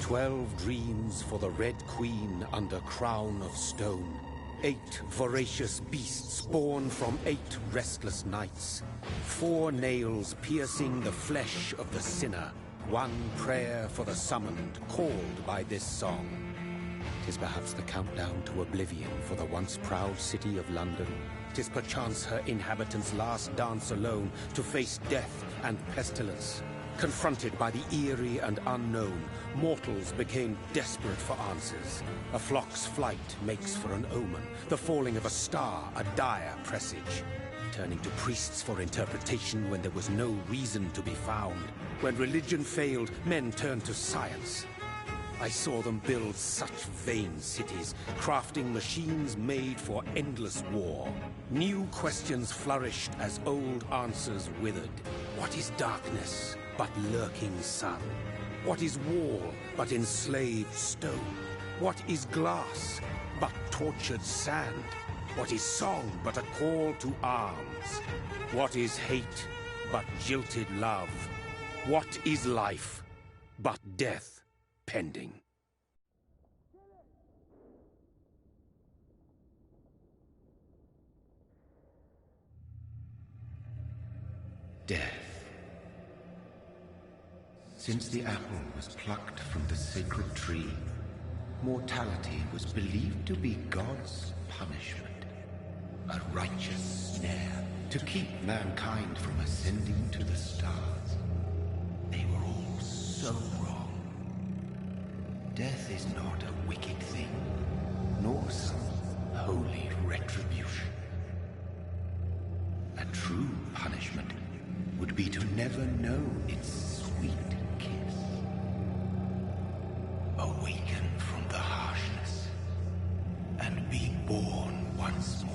12 dreams for the Red Queen under crown of stone. 8 voracious beasts born from 8 restless nights. 4 nails piercing the flesh of the sinner. 1 prayer for the summoned, called by this song. 'Tis perhaps the countdown to oblivion for the once proud city of London. 'Tis perchance her inhabitants' last dance alone to face death and pestilence. Confronted by the eerie and unknown, mortals became desperate for answers. A flock's flight makes for an omen, the falling of a star a dire presage. Turning to priests for interpretation when there was no reason to be found. When religion failed, men turned to science. I saw them build such vain cities, crafting machines made for endless war. New questions flourished as old answers withered. What is darkness but lurking sun? What is wall but enslaved stone? What is glass but tortured sand? What is song but a call to arms? What is hate but jilted love? What is life but death pending? Death. Since the apple was plucked from the sacred tree, mortality was believed to be God's punishment. A righteous snare to keep mankind from ascending to the stars. They were all so wrong. Death is not a wicked thing, nor some holy retribution. A true punishment would be to never know its sweet kiss. Awaken from the harshness and be born once more.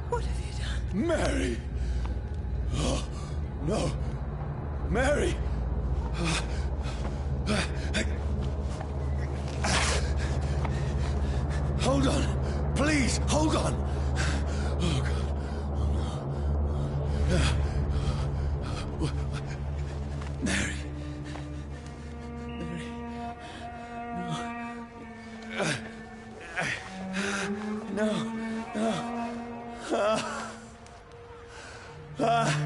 What have you done? Mary! Oh, no! Mary! Hold on! Please, hold on! Oh, God. Mary. Mary. No. No. Ah.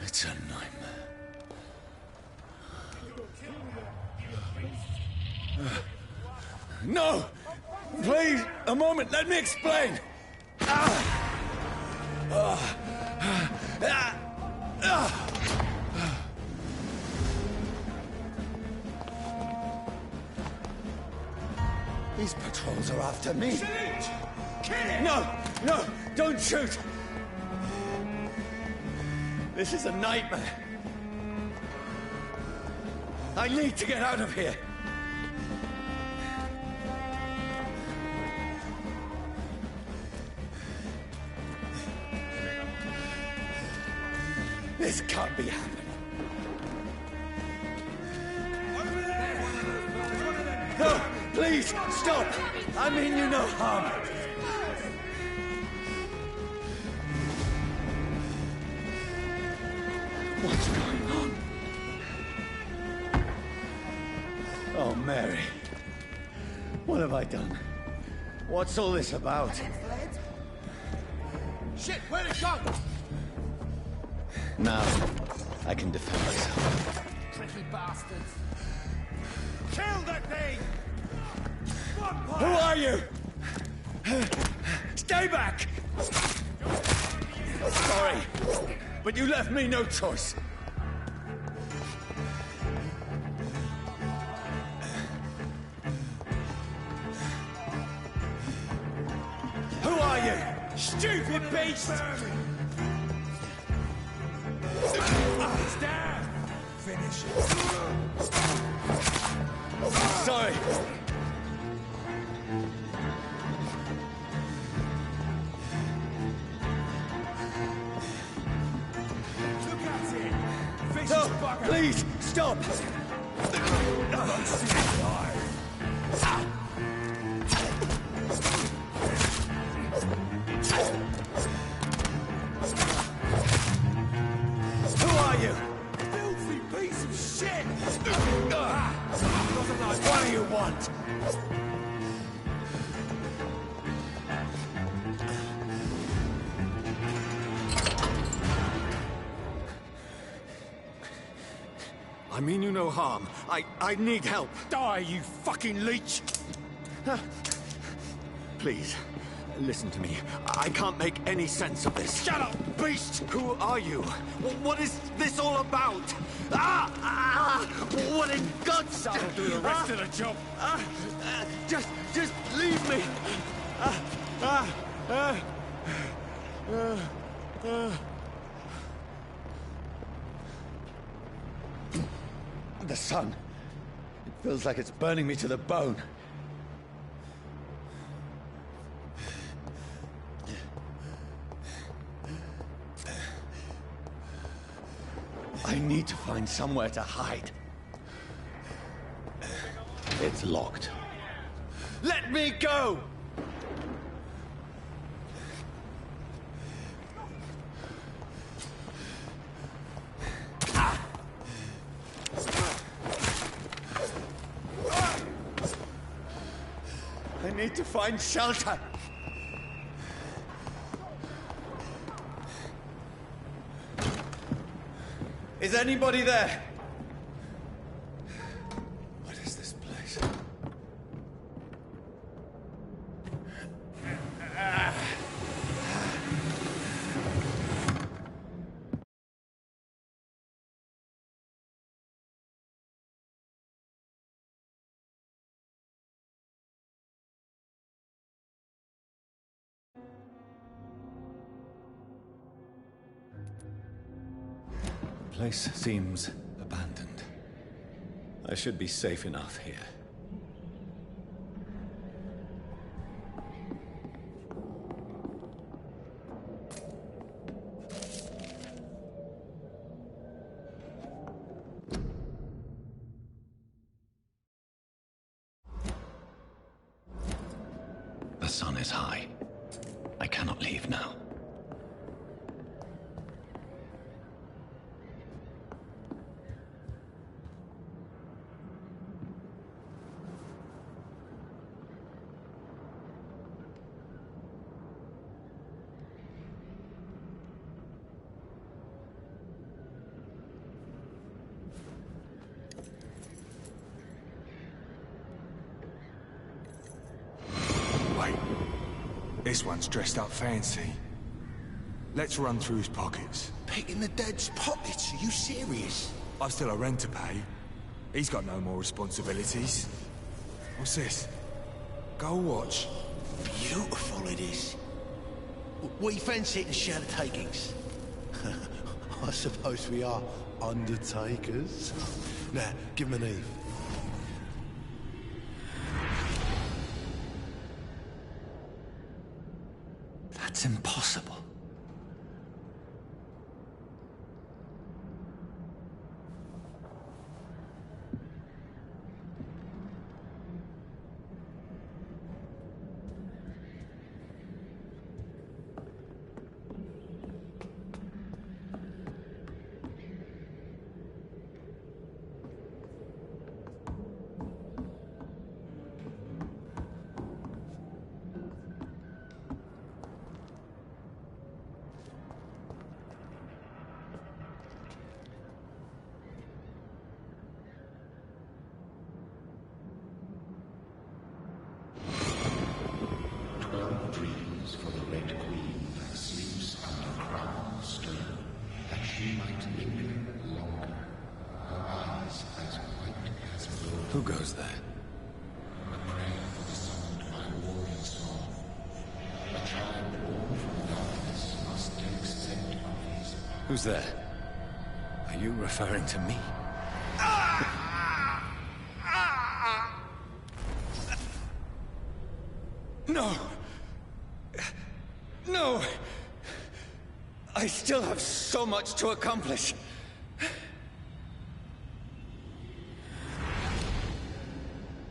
It's a nightmare. No! Please, a moment, let me explain! These patrols are after me. Shoot! Kill him! No! No! Don't shoot! This is a nightmare. I need to get out of here. This can't be happening. No! Please, stop! I mean you no harm. What's going on? Oh, Mary. What have I done? What's all this about? Shit, where'd it go? Now, I can defend myself. Tricky bastards. Kill that thing! Who are you? Stay back! Sorry, but you left me no choice. Who are you? Stupid beast! Stand! Finish it. Sorry. Look at it! Vicious No, bugger! please, stop! Don't see it die. Who are you? Filthy piece of shit! What do you want? I mean you no harm. I need help. Die, you fucking leech! Please, listen to me. I can't make any sense of this. Shut up, beast! Who are you? What is this all about? What in God's... That'll do the rest of the job. Just leave me. The sun. It feels like it's burning me to the bone. I need to find somewhere to hide. It's locked. Let me go! I need to find shelter. Is anybody there? What is this place? The place seems abandoned. I should be safe enough here. is high. I cannot leave now. This one's dressed up fancy. Let's run through his pockets. Picking the dead's pockets? Are you serious? I've still a rent to pay. He's got no more responsibilities. What's this? Gold watch. Beautiful it is. We fancy it and share the takings. I suppose we are undertakers. Now, give him an Eve. That's impossible. Dreams for the Red Queen that sleeps under crown of stone, that she might linger longer, her eyes as white as blood. Who goes there? A prayer for the sound of my warrior song. A child born from darkness must take scent of his power. Who's there? Are you referring to me? No! No! I still have so much to accomplish.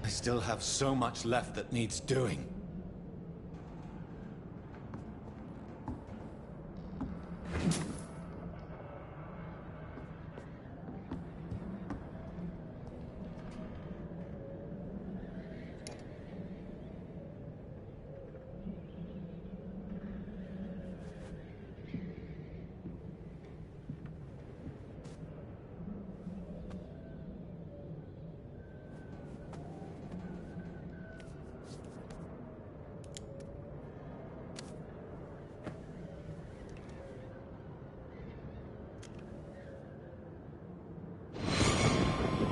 I still have so much left that needs doing.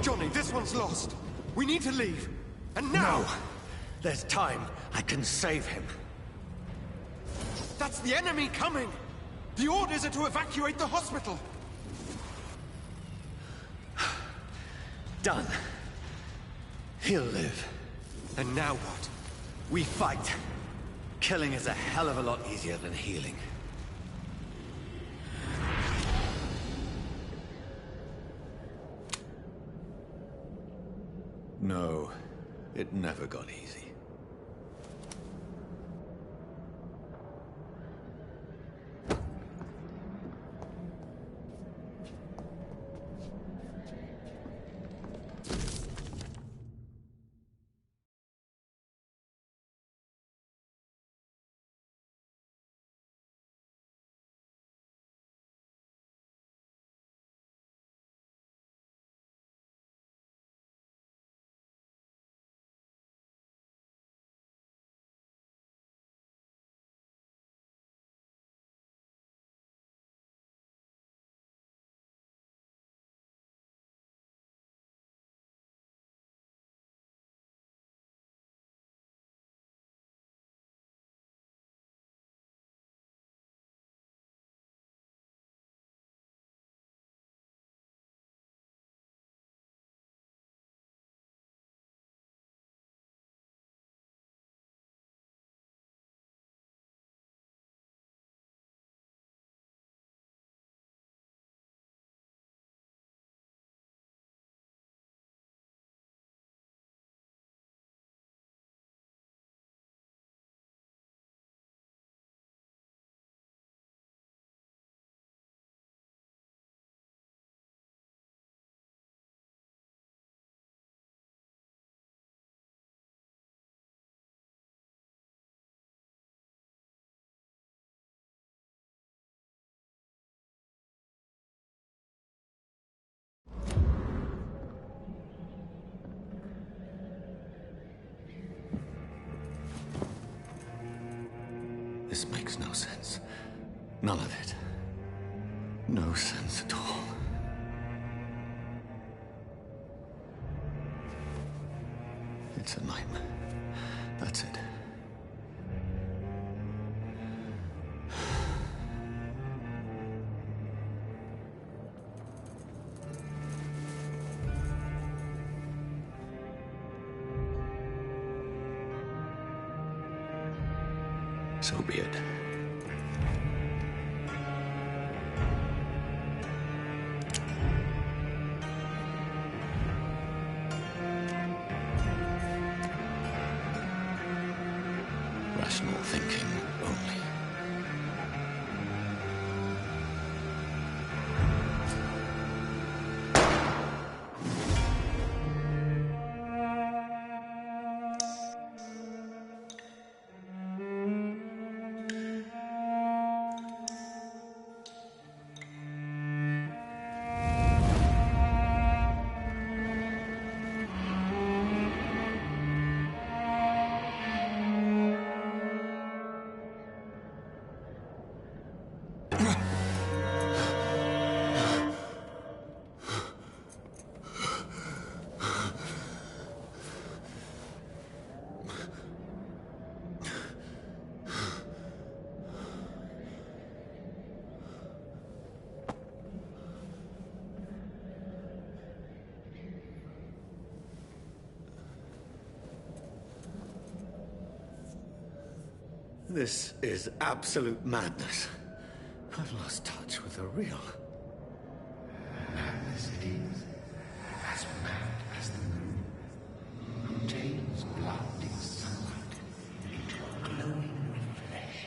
Johnny, this one's lost. We need to leave. And now! No! There's time. I can save him. That's the enemy coming! The orders are to evacuate the hospital! Done. He'll live. And now what? We fight. Killing is a hell of a lot easier than healing. No, it never got easy. sense. None of it. No sense at all. It's a nightmare. That's it. So be it. Rational thinking only. This is absolute madness. I've lost touch with the real. Madness it is, as mad as the moon. Contains blinding sunlight into a glowing flesh.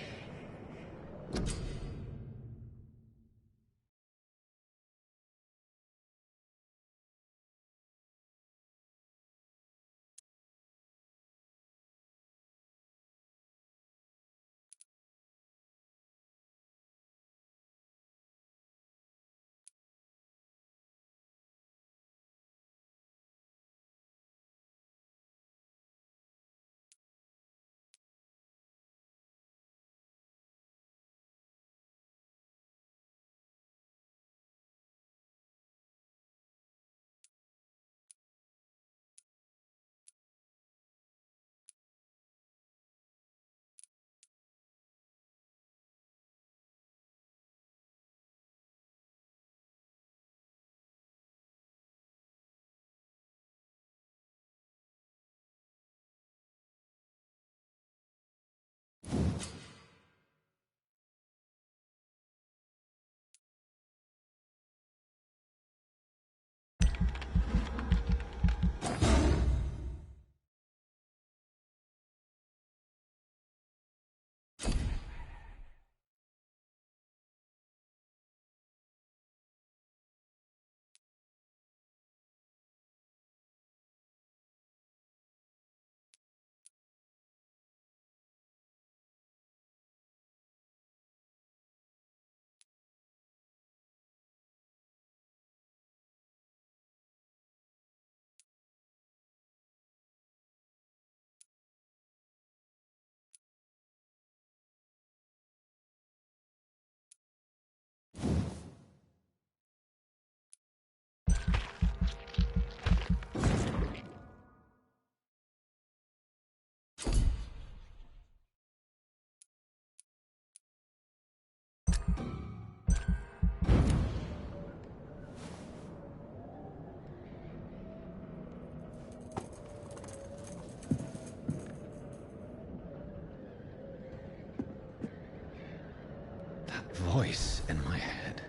Voice in my head.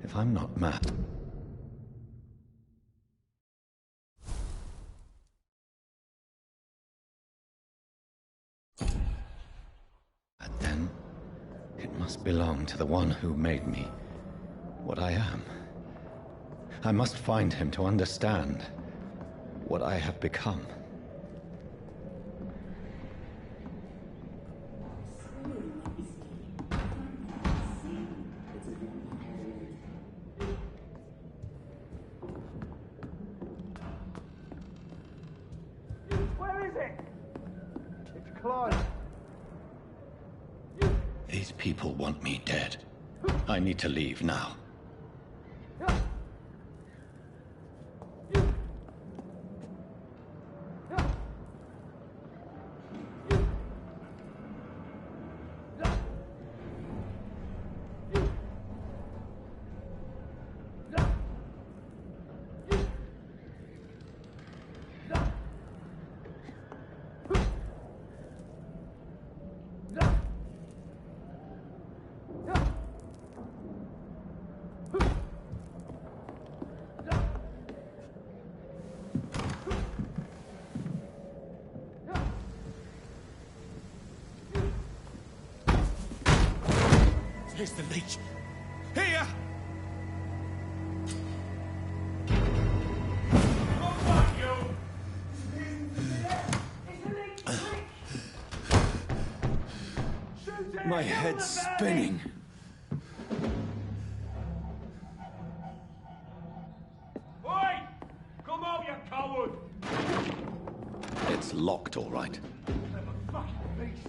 If I'm not mad... then it must belong to the one who made me what I am. I must find him to understand what I have become. These people want me dead. I need to leave now. Here's the leech. Here! My head's spinning. Oi! Come out, you coward! It's locked, all right. Fucking beast!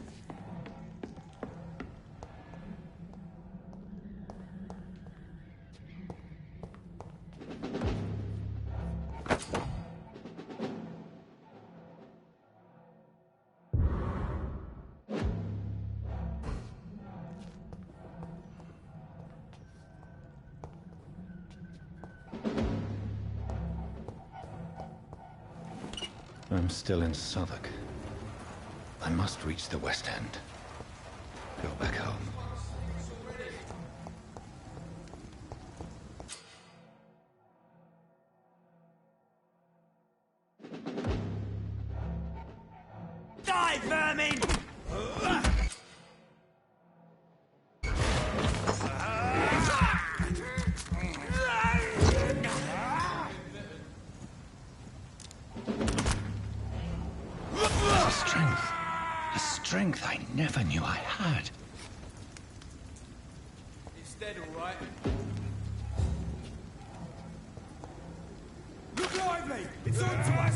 I'm still in Southwark. I must reach the West End. Go back home. Die, vermin! A strength I never knew I had. He's dead, all right. Look lively! It's on to us!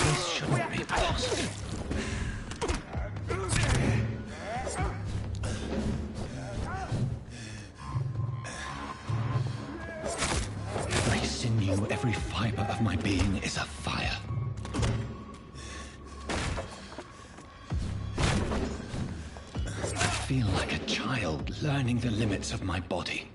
This shouldn't be possible. Every sinew, every fiber of my being is afire. I feel like a child learning the limits of my body.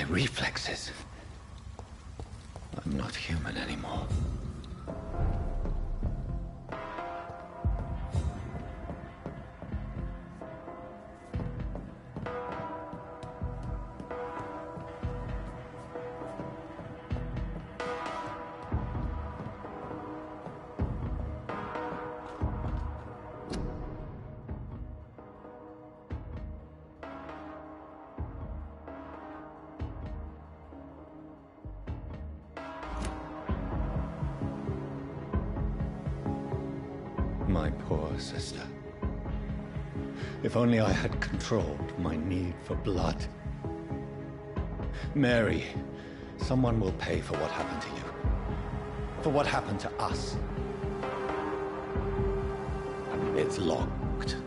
My reflexes. I'm not human anymore. My poor sister. If only I had controlled my need for blood. Mary, someone will pay for what happened to you. For what happened to us. It's locked.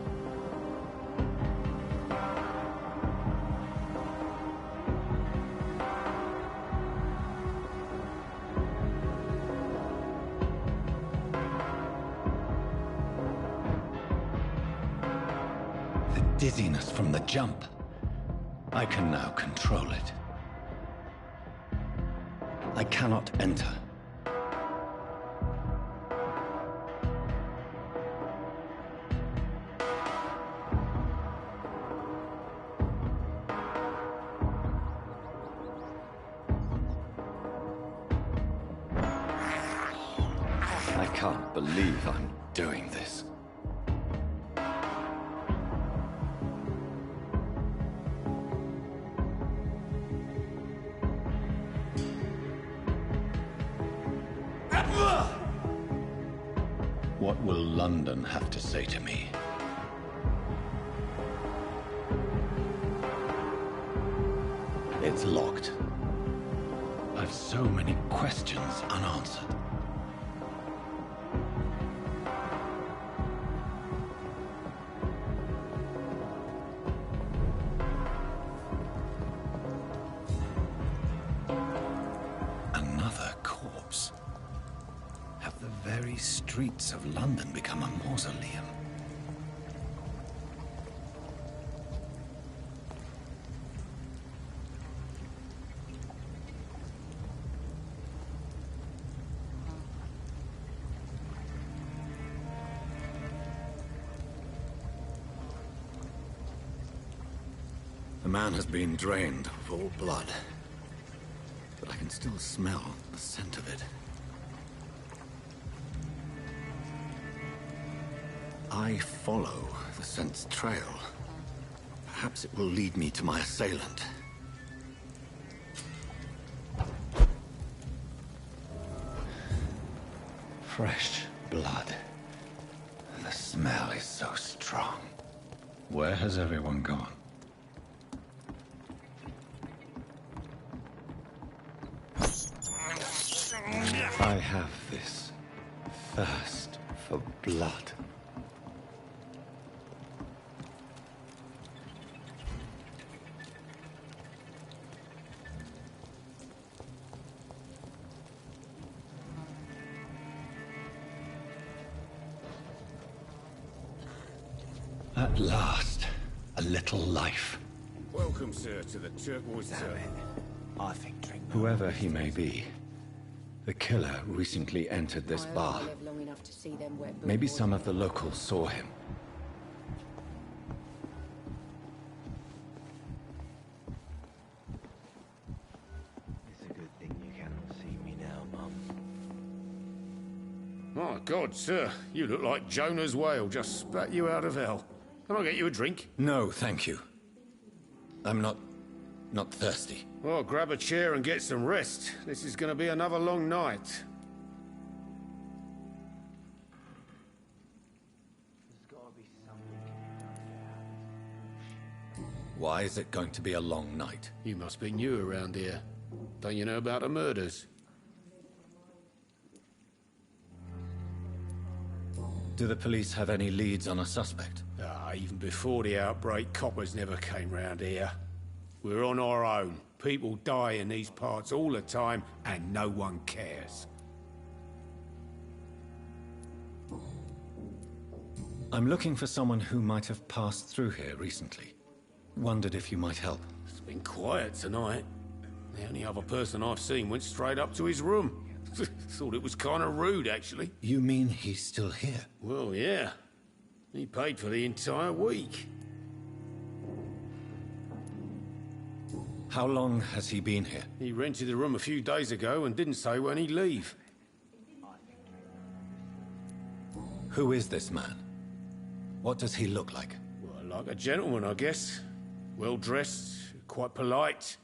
Dizziness from the jump. I can now control it. I cannot enter. I can't believe I'm doing this. What will London have to say to me? It's locked. I've so many questions unanswered. Another corpse. Have the very streets of London become a mausoleum? The man has been drained of all blood, but I can still smell the scent of it. I follow the scent's trail. Perhaps it will lead me to my assailant. Fresh blood. The smell is so strong. Where has everyone gone? I have this thirst for blood. At last, a little life. Welcome, sir, to the Turquoise Zone. I think drink. Whoever he may be, the killer recently entered this bar. Maybe some of the locals saw him. It's a good thing you cannot see me now, Mum. My God, sir, you look like Jonah's whale just spat you out of hell. Can I get you a drink? No, thank you. I'm not thirsty. Well, grab a chair and get some rest. This is going to be another long night. Why is it going to be a long night? You must be new around here. Don't you know about the murders? Do the police have any leads on a suspect? Even before the outbreak, coppers never came round here. We're on our own. People die in these parts all the time, and no one cares. I'm looking for someone who might have passed through here recently. Wondered if you might help. It's been quiet tonight. The only other person I've seen went straight up to his room. Thought it was kind of rude, actually. You mean he's still here? Well, yeah. He paid for the entire week. How long has he been here? He rented the room a few days ago and didn't say when he'd leave. Who is this man? What does he look like? Well, like a gentleman, I guess. Well-dressed, quite polite.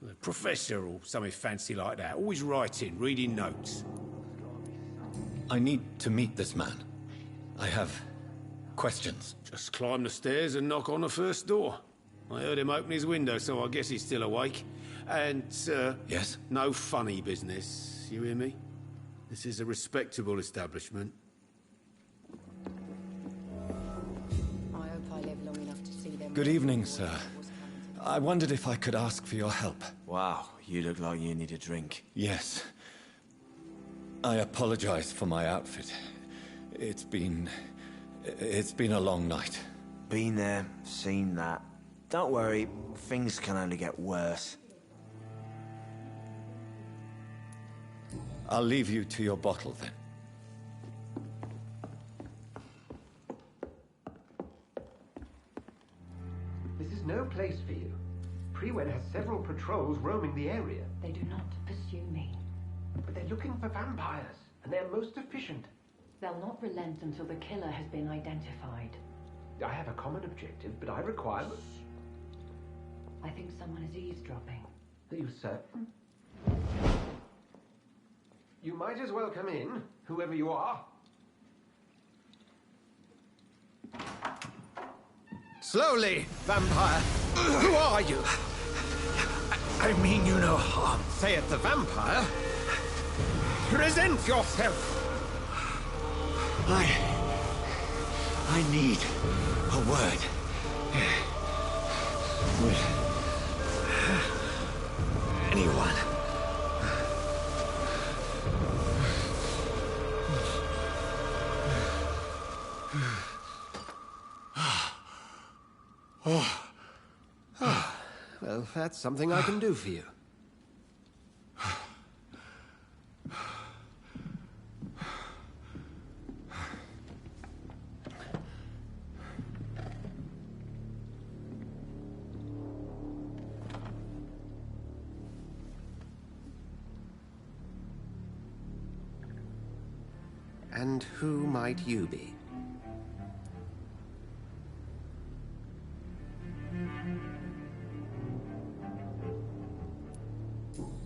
A professor or something fancy like that. Always writing, reading notes. I need to meet this man. I have questions. Just climb the stairs and knock on the first door. I heard him open his window, so I guess he's still awake. And, Yes? no funny business. You hear me? This is a respectable establishment. I hope I live long enough to see them. Good evening, sir. I wondered if I could ask for your help. Wow, you look like you need a drink. Yes. I apologize for my outfit. It's been a long night. Been there, seen that. Don't worry, things can only get worse. I'll leave you to your bottle then. This is no place for you. Prewen has several patrols roaming the area. They do not pursue me. But they're looking for vampires, and they're most efficient. They'll not relent until the killer has been identified. I have a common objective, but I require... I think someone is eavesdropping. Are you certain? You might as well come in, whoever you are. Slowly, vampire. Who are you? I mean you no harm. Saith the vampire. Present yourself. I need a word. With anyone. Well, that's something I can do for you. And who might you be?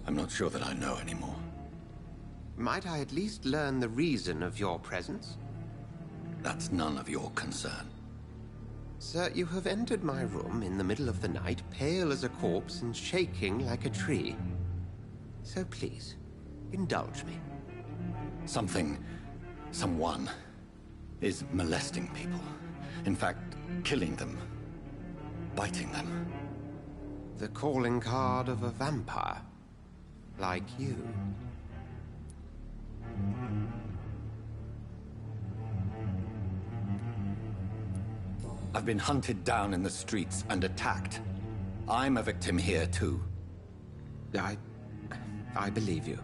I'm not sure that I know anymore. Might I at least learn the reason of your presence? That's none of your concern. Sir, you have entered my room in the middle of the night, pale as a corpse and shaking like a tree. So please, indulge me. Someone is molesting people. In fact, killing them. Biting them. The calling card of a vampire. Like you. I've been hunted down in the streets and attacked. I'm a victim here, too. I believe you.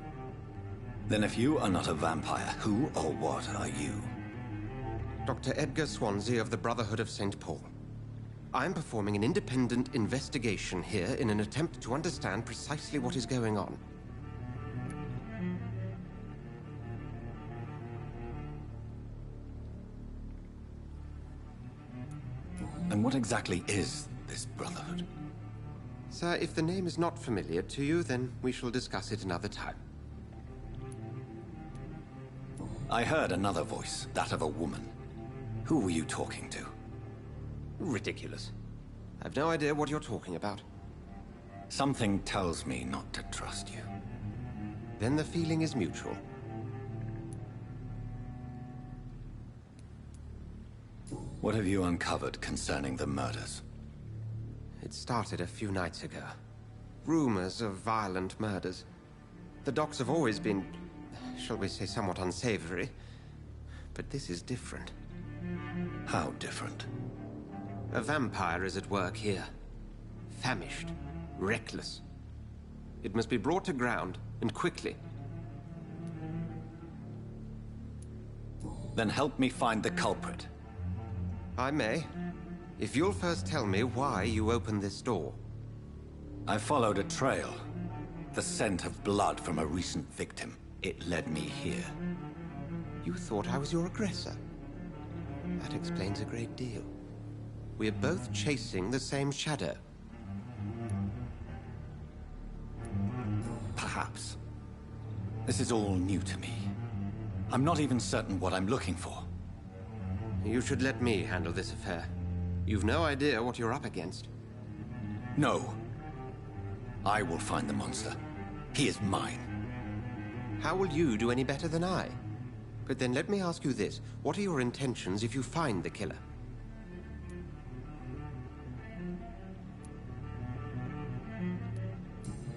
Then if you are not a vampire, who or what are you? Dr. Edgar Swansea of the Brotherhood of St. Paul. I'm performing an independent investigation here in an attempt to understand precisely what is going on. And what exactly is this Brotherhood? Sir, if the name is not familiar to you, then we shall discuss it another time. I heard another voice, that of a woman. Who were you talking to? Ridiculous. I've no idea what you're talking about. Something tells me not to trust you. Then the feeling is mutual. What have you uncovered concerning the murders? It started a few nights ago. Rumors of violent murders. The docks have always been, shall we say, somewhat unsavory. But this is different. How different? A vampire is at work here. Famished. Reckless. It must be brought to ground, and quickly. Then help me find the culprit. I may, if you'll first tell me why you opened this door. I followed a trail. The scent of blood from a recent victim. It led me here. You thought I was your aggressor? That explains a great deal. We're both chasing the same shadow. Perhaps. This is all new to me. I'm not even certain what I'm looking for. You should let me handle this affair. You've no idea what you're up against. No. I will find the monster. He is mine. How will you do any better than I? But then let me ask you this. What are your intentions if you find the killer?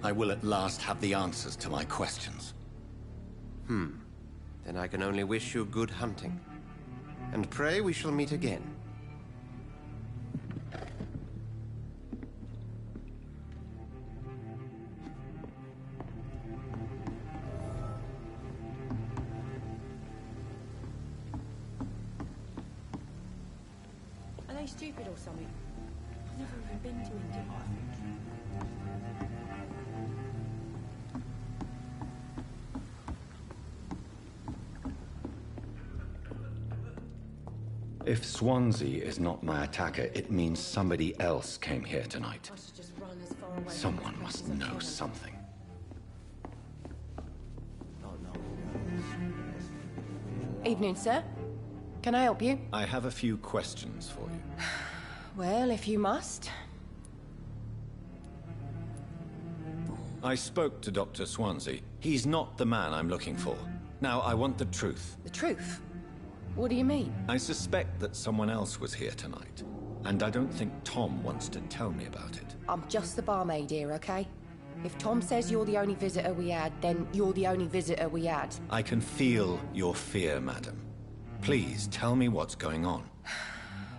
I will at last have the answers to my questions. Then I can only wish you good hunting. And pray we shall meet again. Are they stupid or something? I've never even been to India. If Swansea is not my attacker, it means somebody else came here tonight. I should just run as far away. Someone must know something. Evening, sir. Can I help you? I have a few questions for you. Well, if you must. I spoke to Dr. Swansea. He's not the man I'm looking for. Now, I want the truth. The truth? What do you mean? I suspect that someone else was here tonight. And I don't think Tom wants to tell me about it. I'm just the barmaid here, okay? If Tom says you're the only visitor we had, then you're the only visitor we had. I can feel your fear, madam. Please, tell me what's going on.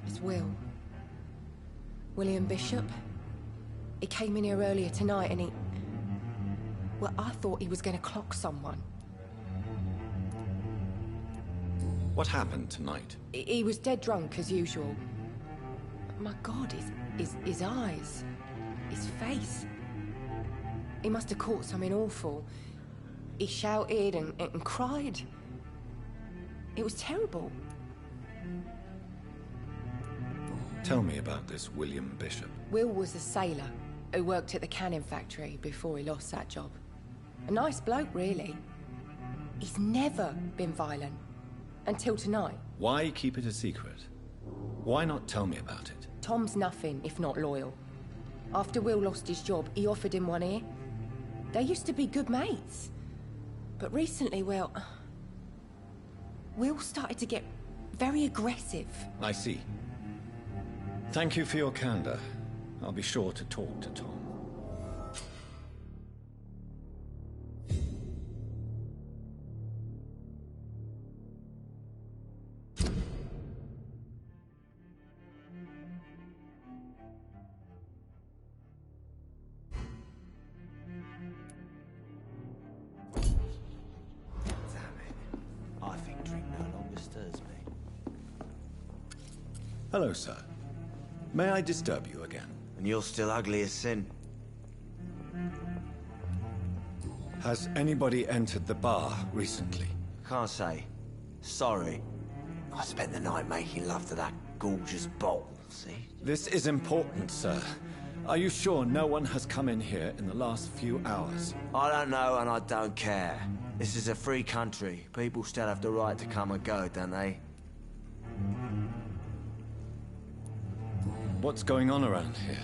It's Will. William Bishop. He came in here earlier tonight and he... Well, I thought he was going to clock someone. What happened tonight? He was dead drunk, as usual. My God, his eyes. His face. He must have caught something awful. He shouted and cried. It was terrible. Tell me about this William Bishop. Will was a sailor who worked at the cannon factory before he lost that job. A nice bloke, really. He's never been violent. Until tonight. Why keep it a secret? Why not tell me about it? Tom's nothing if not loyal. After Will lost his job, he offered him one ear. They used to be good mates. But recently, well... Will started to get very aggressive. I see. Thank you for your candor. I'll be sure to talk to Tom. Hello, sir. May I disturb you again? And you're still ugly as sin. Has anybody entered the bar recently? Can't say. Sorry. I spent the night making love to that gorgeous bottle, see? This is important, sir. Are you sure no one has come in here in the last few hours? I don't know and I don't care. This is a free country. People still have the right to come and go, don't they? What's going on around here?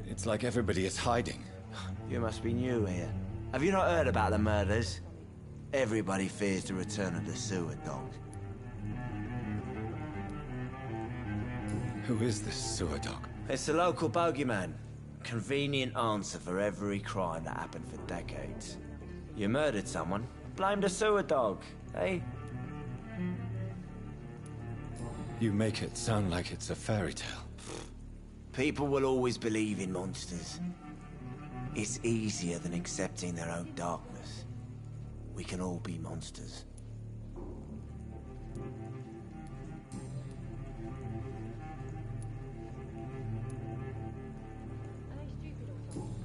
It's like everybody is hiding. You must be new here. Have you not heard about the murders? Everybody fears the return of the sewer dog. Who is this sewer dog? It's the local bogeyman. Convenient answer for every crime that happened for decades. You murdered someone, blame the sewer dog, eh? You make it sound like it's a fairy tale. People will always believe in monsters. It's easier than accepting their own darkness. We can all be monsters.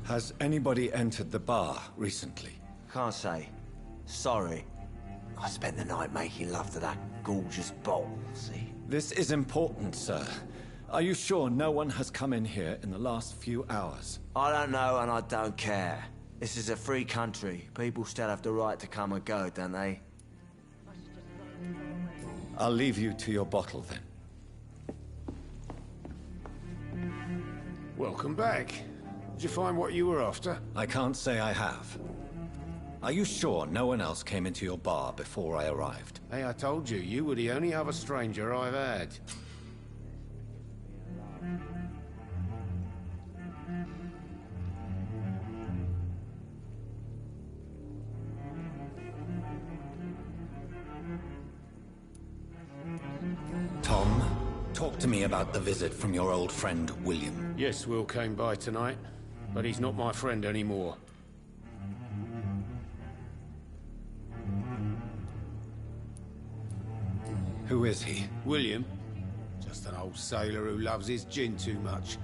Has anybody entered the bar recently? Can't say. Sorry. I spent the night making love to that gorgeous bottle, see? This is important, sir. Are you sure no one has come in here in the last few hours? I don't know and I don't care. This is a free country. People still have the right to come and go, don't they? I'll leave you to your bottle, then. Welcome back. Did you find what you were after? I can't say I have. Are you sure no one else came into your bar before I arrived? Hey, I told you, you were the only other stranger I've had. Tom, talk to me about the visit from your old friend, William. Yes, Will came by tonight, but he's not my friend anymore. Who is he? William. Just an old sailor who loves his gin too much.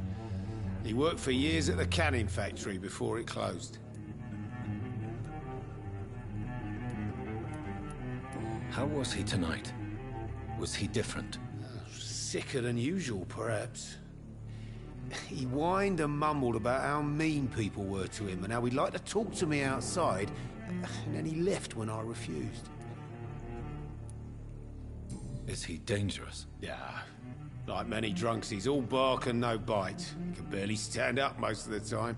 He worked for years at the canning factory before it closed. How was he tonight? Was he different? Sicker than usual, perhaps. He whined and mumbled about how mean people were to him and how he'd like to talk to me outside, and then he left when I refused. Is he dangerous? Yeah. Like many drunks, he's all bark and no bite. He can barely stand up most of the time.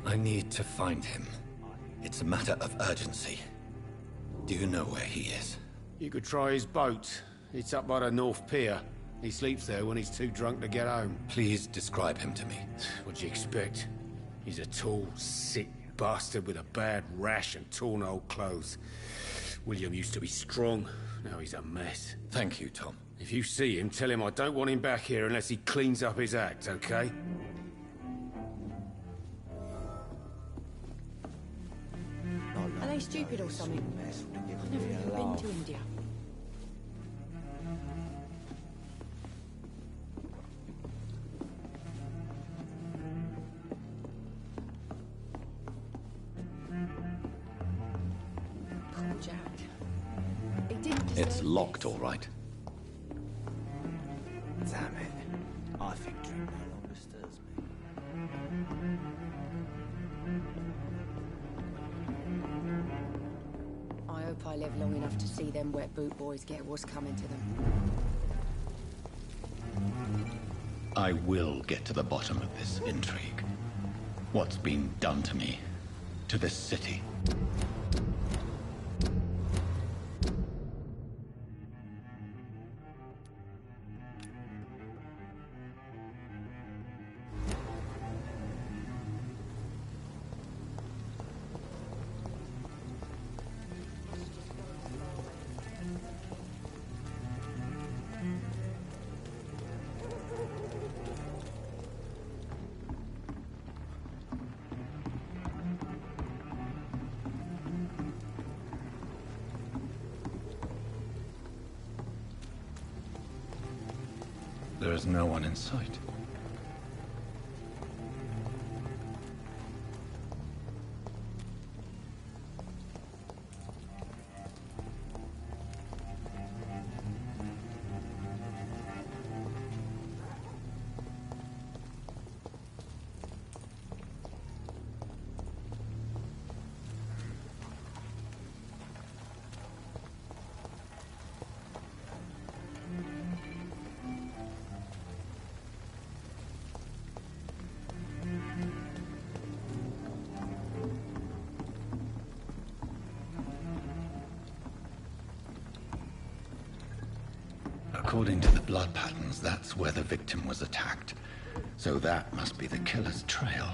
I need to find him. It's a matter of urgency. Do you know where he is? You could try his boat. It's up by the North Pier. He sleeps there when he's too drunk to get home. Please describe him to me. What'd you expect? He's a tall, sick bastard with a bad rash and torn old clothes. William used to be strong. Now he's a mess. Thank you, Tom. If you see him, tell him I don't want him back here unless he cleans up his act, okay? Are they stupid or something? I've never even been to India. Poor Jack. He didn't deserve It's locked, all right. Damn it. I think drink no longer stirs me. I hope I live long enough to see them wet boot boys get what's coming to them. I will get to the bottom of this intrigue. What's been done to me, to this city. There is no one in sight. According to the blood patterns, that's where the victim was attacked. So that must be the killer's trail.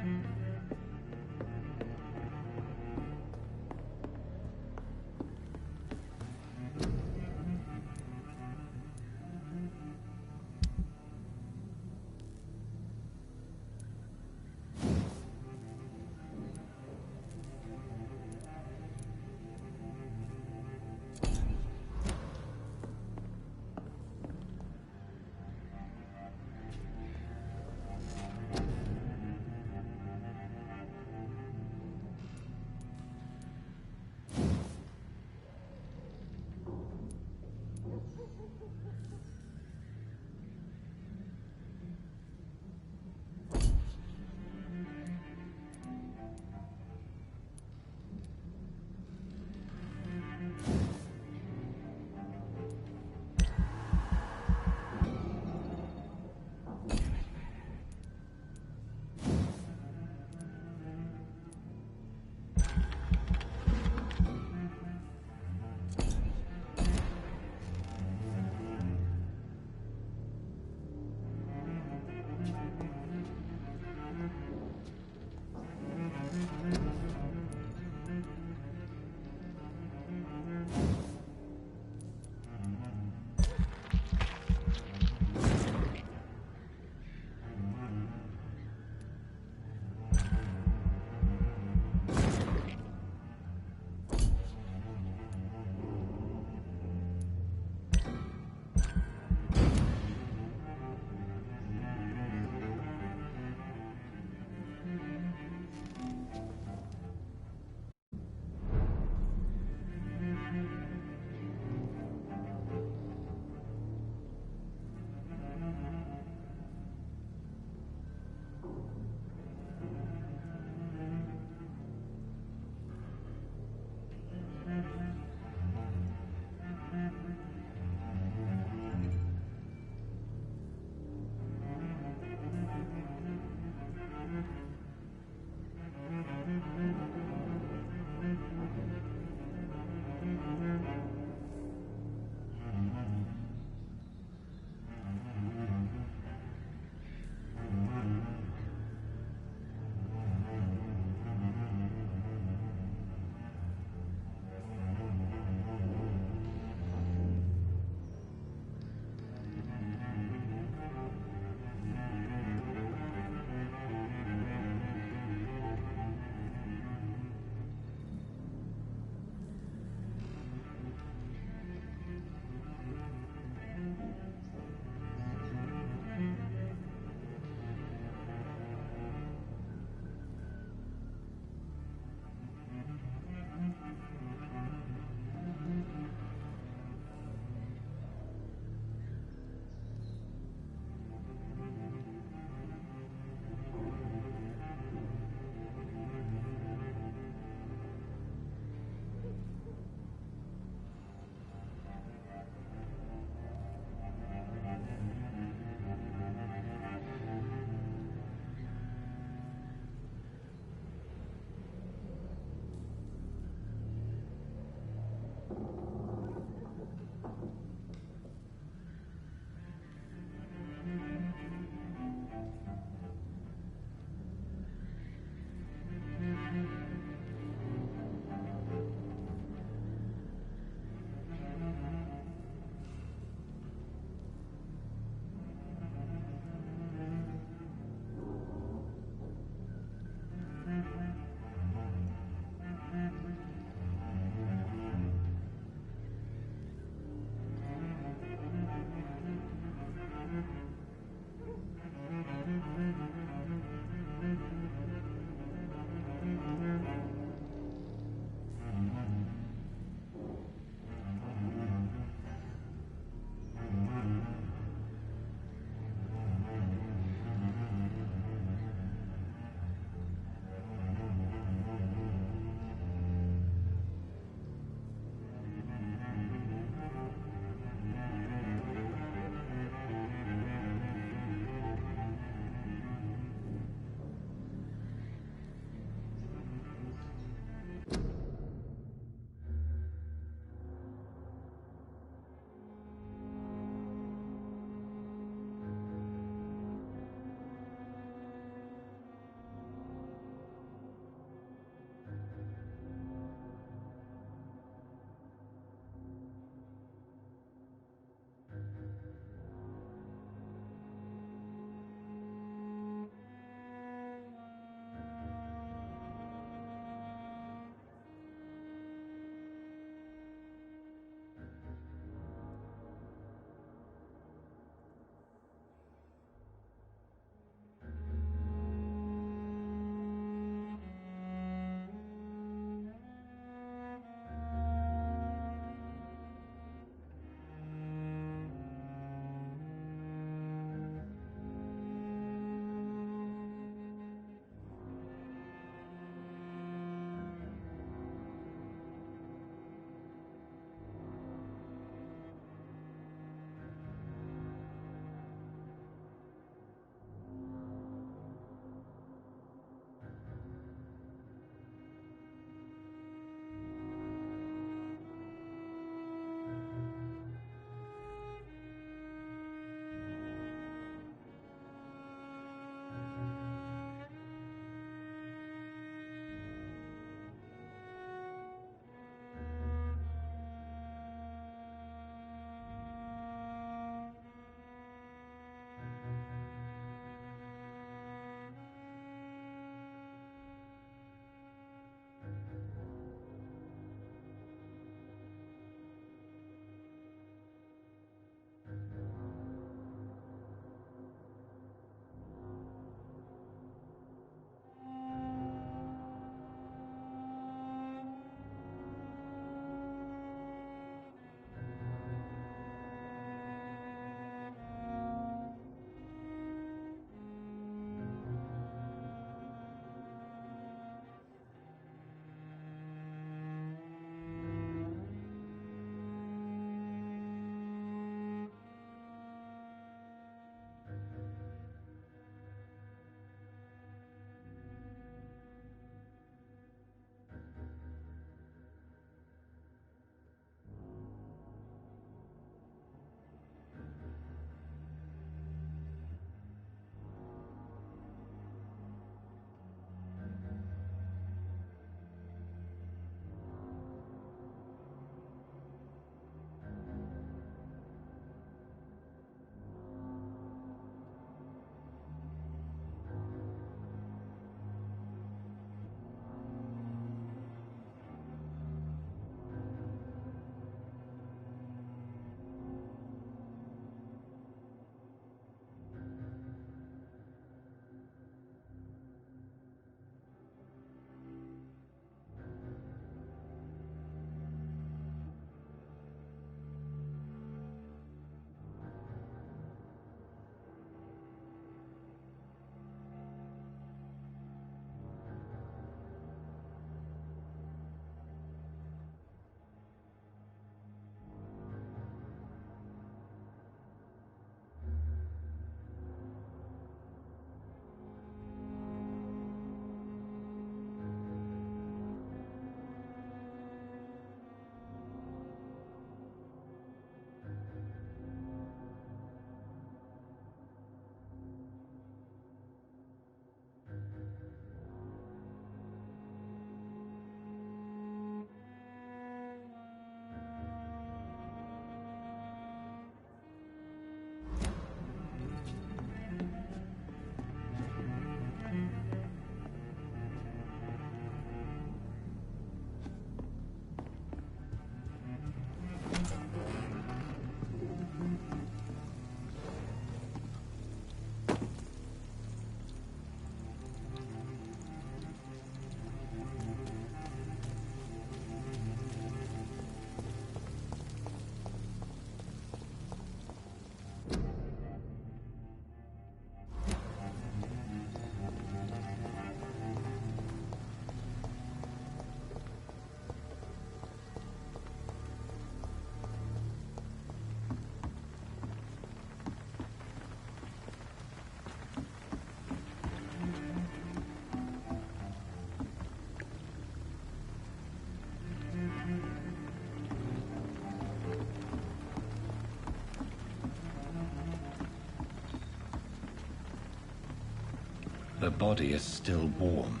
her body is still warm.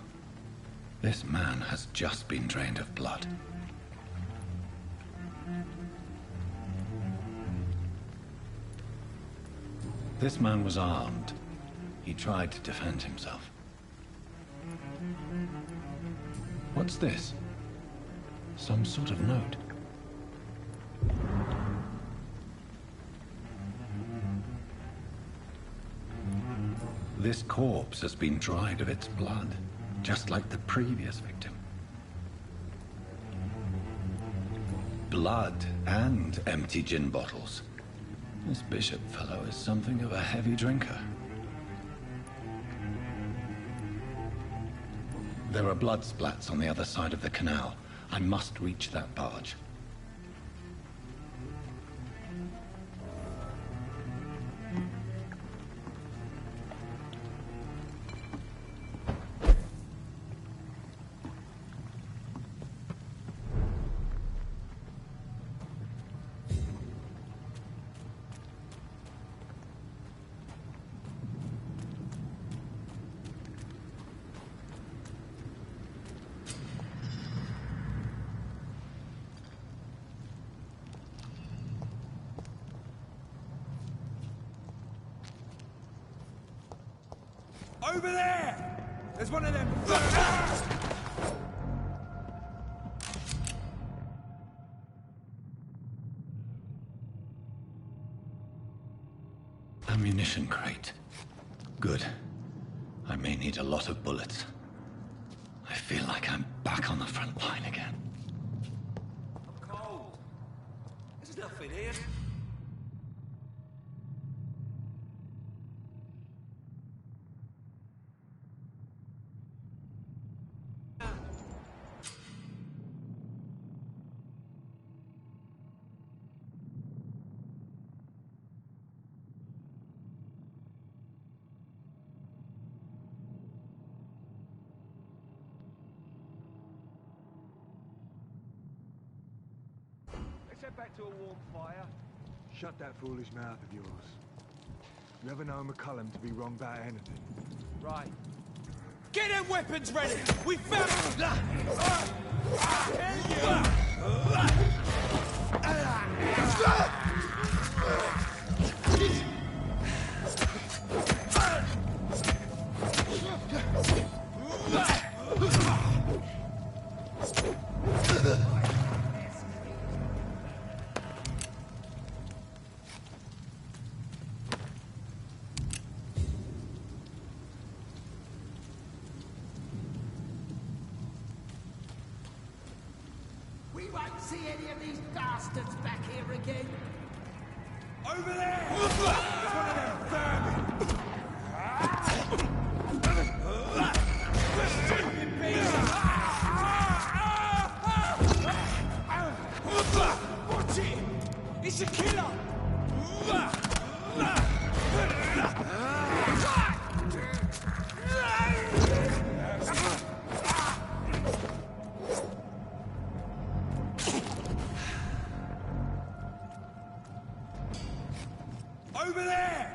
This man has just been drained of blood. This man was armed. He tried to defend himself. What's this? Some sort of note. This corpse has been dried of its blood, just like the previous victim. Blood and empty gin bottles. This bishop fellow is something of a heavy drinker. There are blood splats on the other side of the canal. I must reach that barge. Over there! There's one of them. Ammunition crate. Good. I may need a lot of bullets. I feel like I'm back on the front line again. I'm cold. There's nothing here. Let's head back to a warm fire. Shut that foolish mouth of yours. You ever know McCullum to be wrong about anything? Right. Get them weapons ready! We found... We won't see any of these bastards back here again. Over there! There's one of them vermin! Watch it! It's a killer! Over there!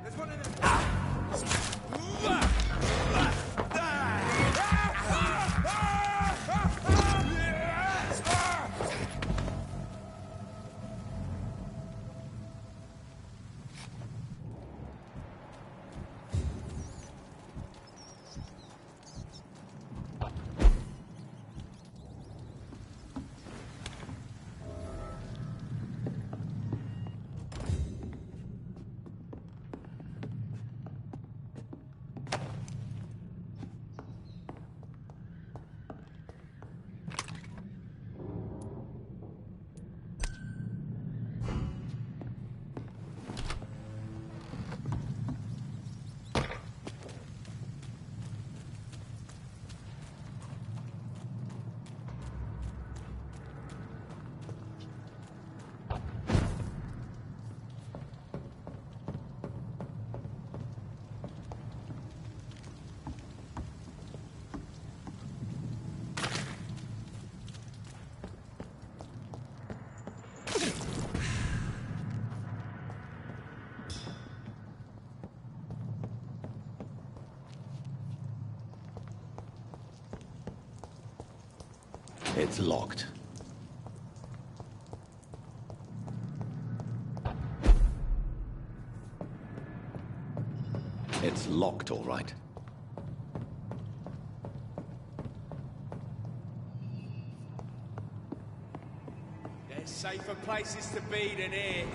There's one of them. It's locked. It's locked, all right. There's safer places to be than here.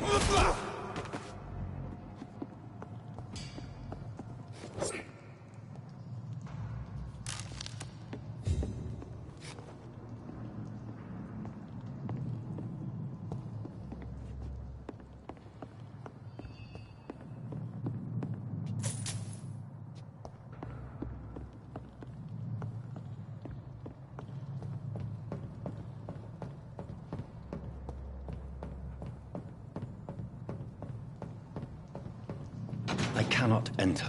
I cannot enter.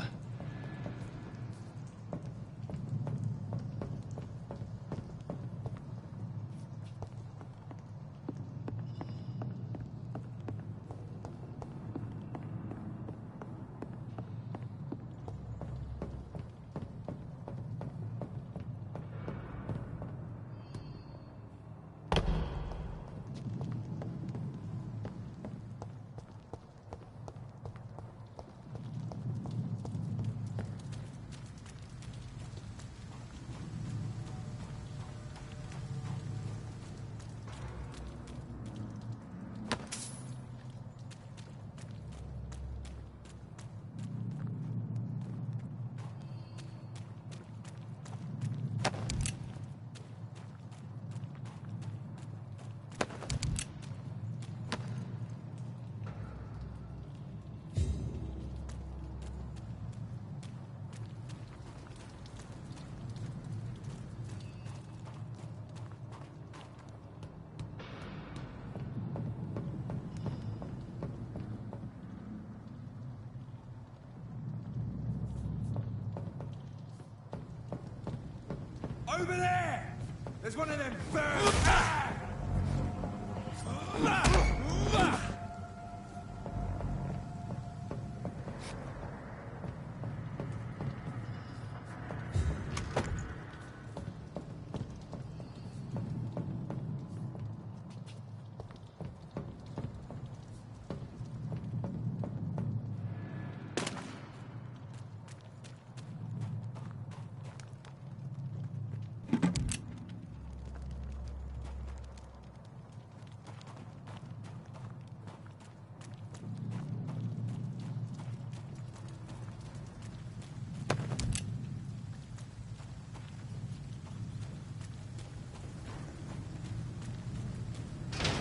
Over there! There's one of them birds!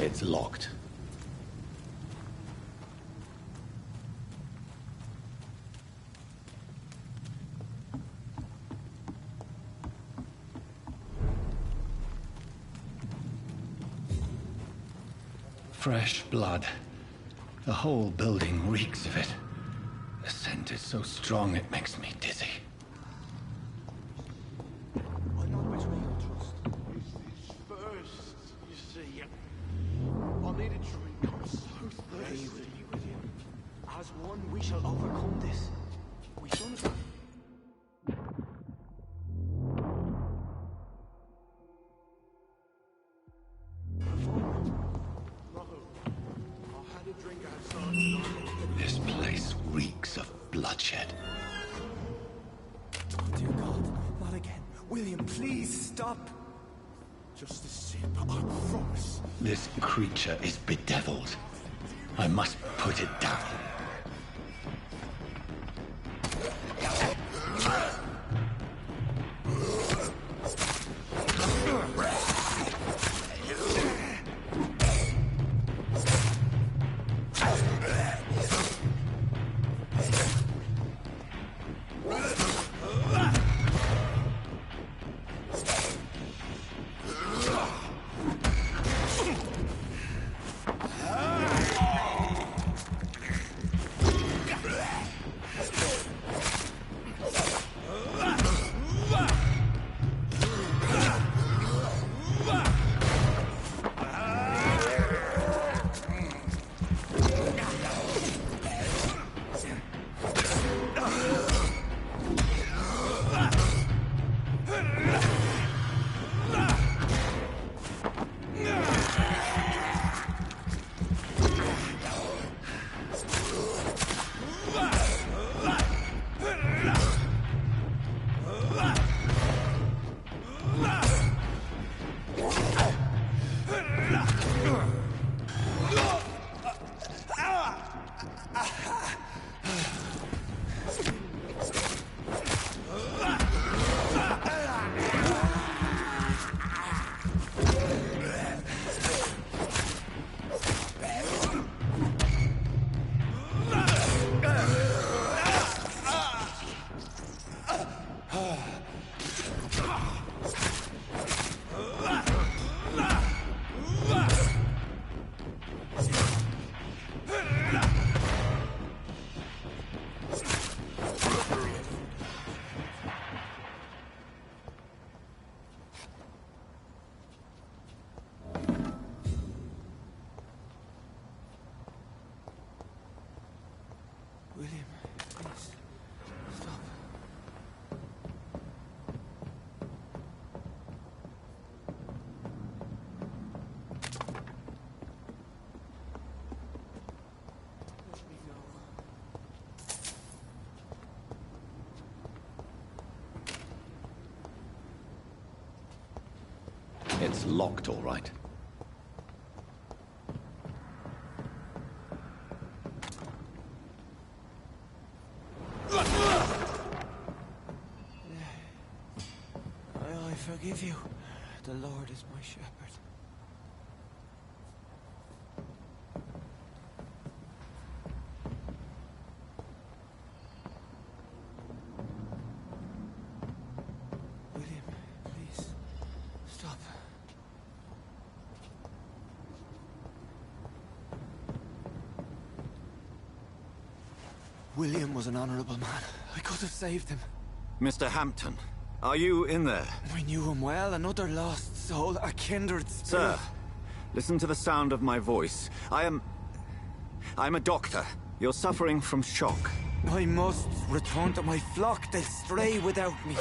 It's locked. Fresh blood. The whole building reeks of it. The scent is so strong it makes me dizzy. I know which way you'll trust. Is this first, you see? I need a drink. I'm so thirsty. As one, we shall overcome this. We sons. This place reeks of bloodshed. Dear God, not again. William, please stop. Just a sip, I promise. This creature is bedeviled. I must put it down. locked, all right. I forgive you. The Lord is my shepherd. William, please, stop. William was an honorable man. I could have saved him. Mr. Hampton, are you in there? I knew him well, another lost soul, a kindred spirit. Sir, listen to the sound of my voice. I'm a doctor. You're suffering from shock. I must return to my flock. They'll stray without me.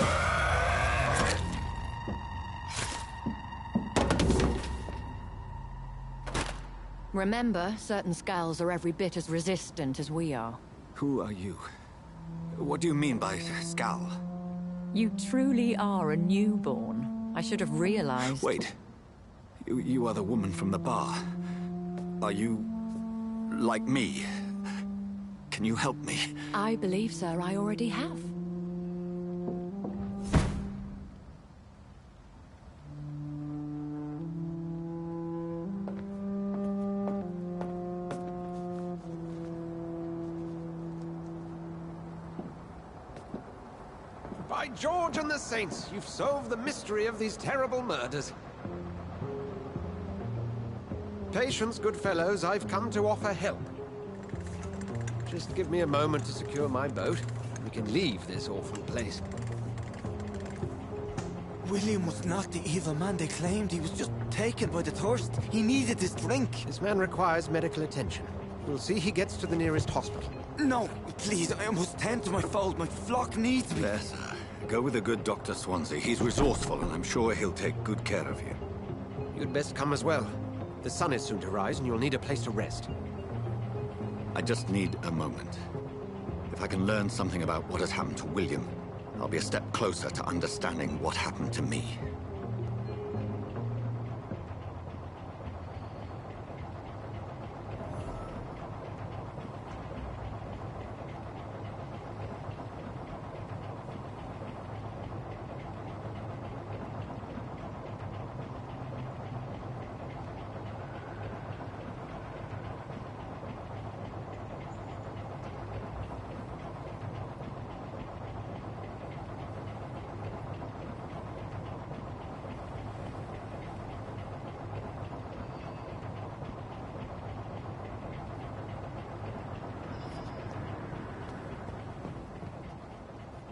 Remember, certain skulls are every bit as resistant as we are. Who are you? What do you mean by Skal? You truly are a newborn. I should have realized. Wait. You are the woman from the bar. Are you... like me? Can you help me? I believe, sir, I already have. By George and the Saints, you've solved the mystery of these terrible murders. Patience, good fellows, I've come to offer help. Just give me a moment to secure my boat, and we can leave this awful place. William was not the evil man they claimed. He was just taken by the thirst. He needed this drink. This man requires medical attention. We'll see he gets to the nearest hospital. No, please, I must tend to my fold. My flock needs me. There, sir. Go with the good Dr. Swansea. He's resourceful, and I'm sure he'll take good care of you. You'd best come as well. The sun is soon to rise, and you'll need a place to rest. I just need a moment. If I can learn something about what has happened to William, I'll be a step closer to understanding what happened to me.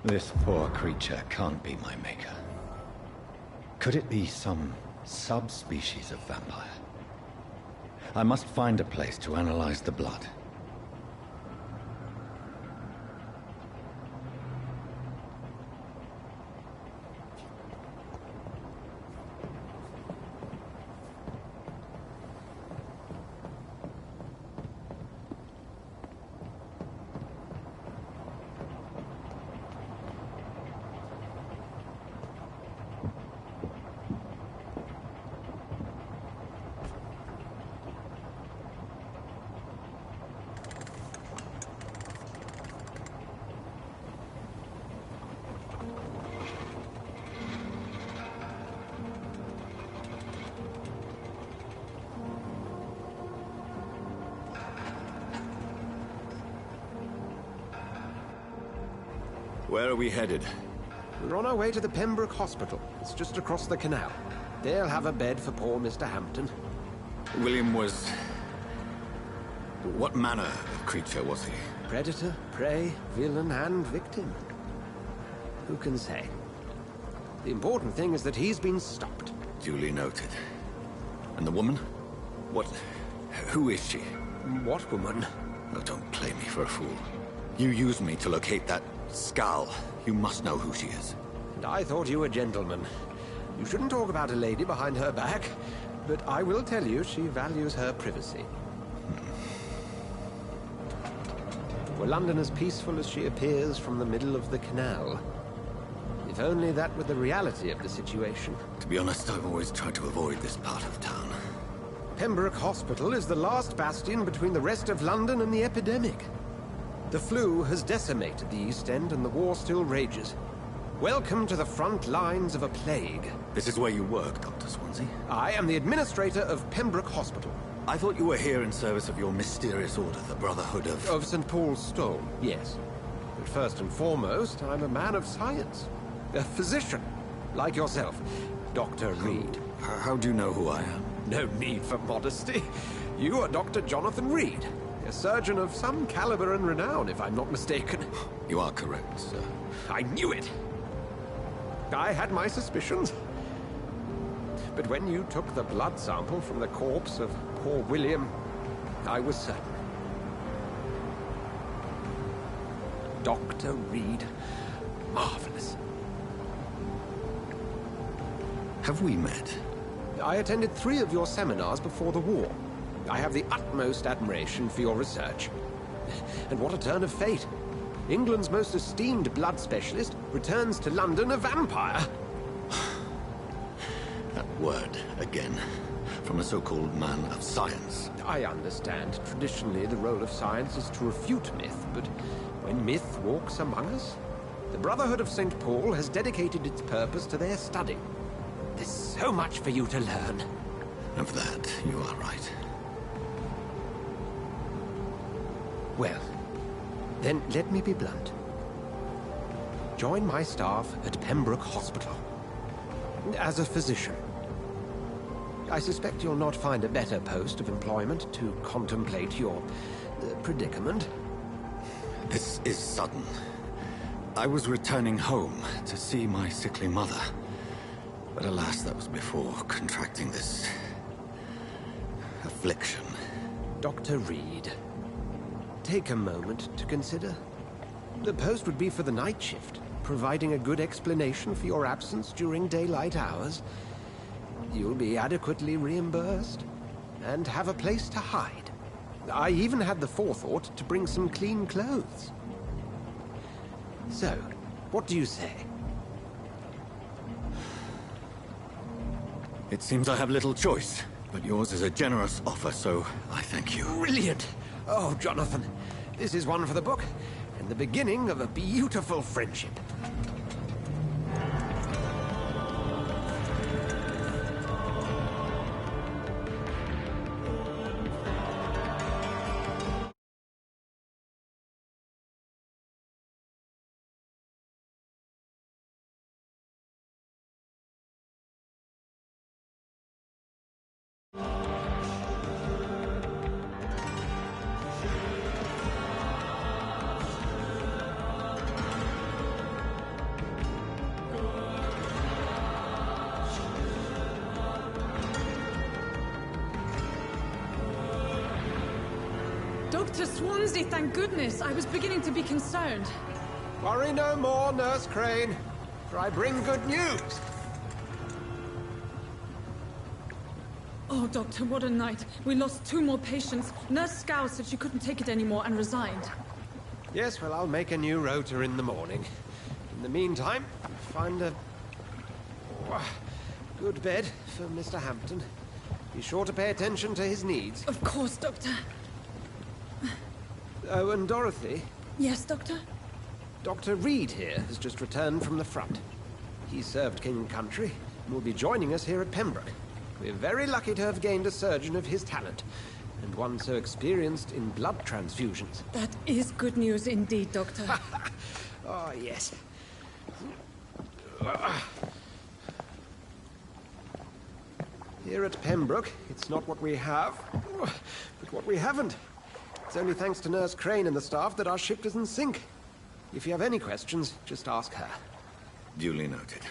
This poor creature can't be my maker. Could it be some subspecies of vampire? I must find a place to analyze the blood. Where are we headed? We're on our way to the Pembroke Hospital. It's just across the canal. They'll have a bed for poor Mr. Hampton. William was... what manner of creature was he? Predator, prey, villain, and victim. Who can say? The important thing is that he's been stopped. Duly noted. And the woman? What... who is she? What woman? Oh, don't play me for a fool. You used me to locate that Skal. You must know who she is. And I thought you a gentleman. You shouldn't talk about a lady behind her back, but I will tell you she values her privacy. Were London as peaceful as she appears from the middle of the canal? If only that were the reality of the situation. To be honest, I've always tried to avoid this part of town. Pembroke Hospital is the last bastion between the rest of London and the epidemic. The flu has decimated the East End and the war still rages. Welcome to the front lines of a plague. This is where you work, Dr. Swansea? I am the administrator of Pembroke Hospital. I thought you were here in service of your mysterious order, the Brotherhood of... Of St. Paul's Stone, yes. But first and foremost, I'm a man of science. A physician, like yourself, Dr. Reed. How do you know who I am? No need for modesty. You are Dr. Jonathan Reed, a surgeon of some caliber and renown, if I'm not mistaken. You are correct, sir. I knew it! I had my suspicions. But when you took the blood sample from the corpse of poor William, I was certain. Dr. Reed. Marvelous. Have we met? I attended 3 of your seminars before the war. I have the utmost admiration for your research. And what a turn of fate. England's most esteemed blood specialist returns to London a vampire. That word, again. From a so-called man of science. I understand. Traditionally, the role of science is to refute myth, but when myth walks among us, the Brotherhood of St. Paul has dedicated its purpose to their study. There's so much for you to learn. Of that, you are right. Well, then let me be blunt. Join my staff at Pembroke Hospital. As a physician. I suspect you'll not find a better post of employment to contemplate your predicament. This is sudden. I was returning home to see my sickly mother. But alas, that was before contracting this... affliction. Dr. Reed, take a moment to consider. The post would be for the night shift, providing a good explanation for your absence during daylight hours. You'll be adequately reimbursed, and have a place to hide. I even had the forethought to bring some clean clothes. So, what do you say? It seems I have little choice, but yours is a generous offer, so I thank you. Brilliant! Oh, Jonathan, this is one for the book, and the beginning of a beautiful friendship. Dr. Swansea, thank goodness. I was beginning to be concerned. Worry no more, Nurse Crane, for I bring good news. Oh, Doctor, what a night. We lost 2 more patients. Nurse Scow said she couldn't take it anymore and resigned. Yes, well, I'll make a new rota in the morning. In the meantime, find a good bed for Mr. Hampton. Be sure to pay attention to his needs. Of course, Doctor. Oh, and Dorothy? Yes, Doctor? Dr. Reed here has just returned from the front. He served King and Country and will be joining us here at Pembroke. We're very lucky to have gained a surgeon of his talent, and one so experienced in blood transfusions. That is good news indeed, Doctor. Oh, yes. Here at Pembroke, it's not what we have, but what we haven't. It's only thanks to Nurse Crane and the staff that our ship doesn't sink. If you have any questions, just ask her. Duly noted.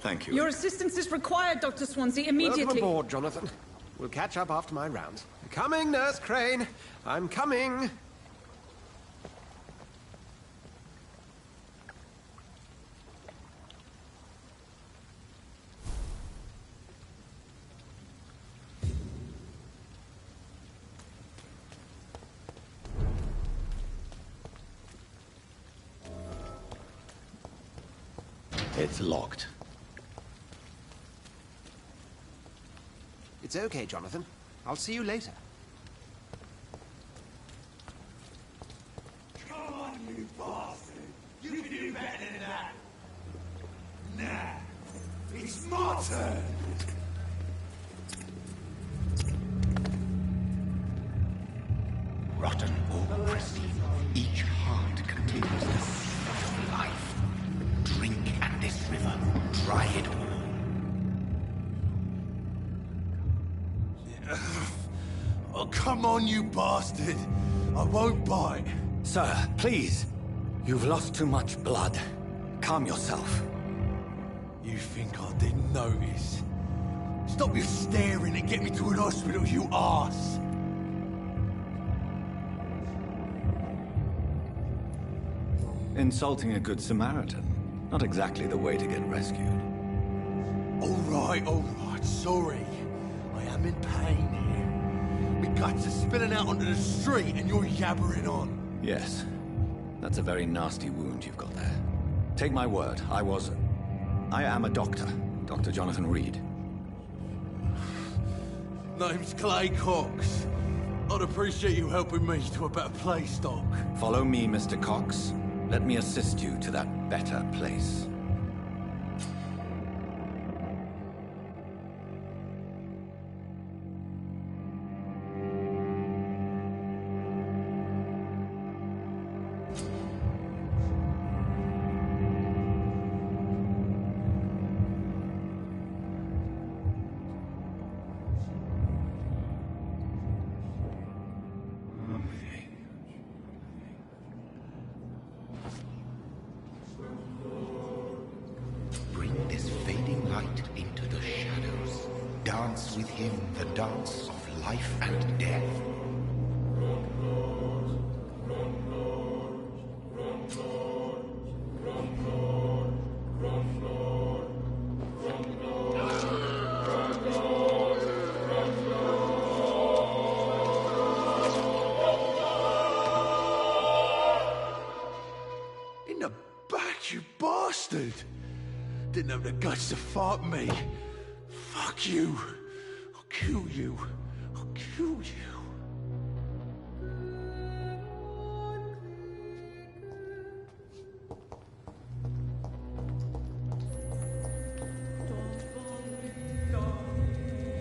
Thank you. Your assistance is required, Dr. Swansea, immediately. Welcome aboard, Jonathan. We'll catch up after my rounds. Coming, Nurse Crane. I'm coming. It's locked. It's okay, Jonathan. I'll see you later. Come on, you bastard! You can do better than that! Nah, it's my turn! Rotten or pristine, each heart contains the seed of life. Drink at this river, dry it all. Oh, come on, you bastard! I won't bite. Sir, please. You've lost too much blood. Calm yourself. You think I didn't notice? Stop your staring and get me to an hospital, you arse! Insulting a good Samaritan. Not exactly the way to get rescued. All right, sorry. I am in pain here. My guts are spilling out onto the street and you're yabbering on. Yes. That's a very nasty wound you've got there. Take my word, I am a doctor. Dr. Jonathan Reed. Name's Clay Cox. I'd appreciate you helping me to a better place, Doc. Follow me, Mr. Cox. Let me assist you to that better place. Bring this fading light into the shadows. Dance with him the dance of life and death. In the back, you bastard! Didn't have the guts to fuck me. Fuck you. I'll kill you. I'll kill you.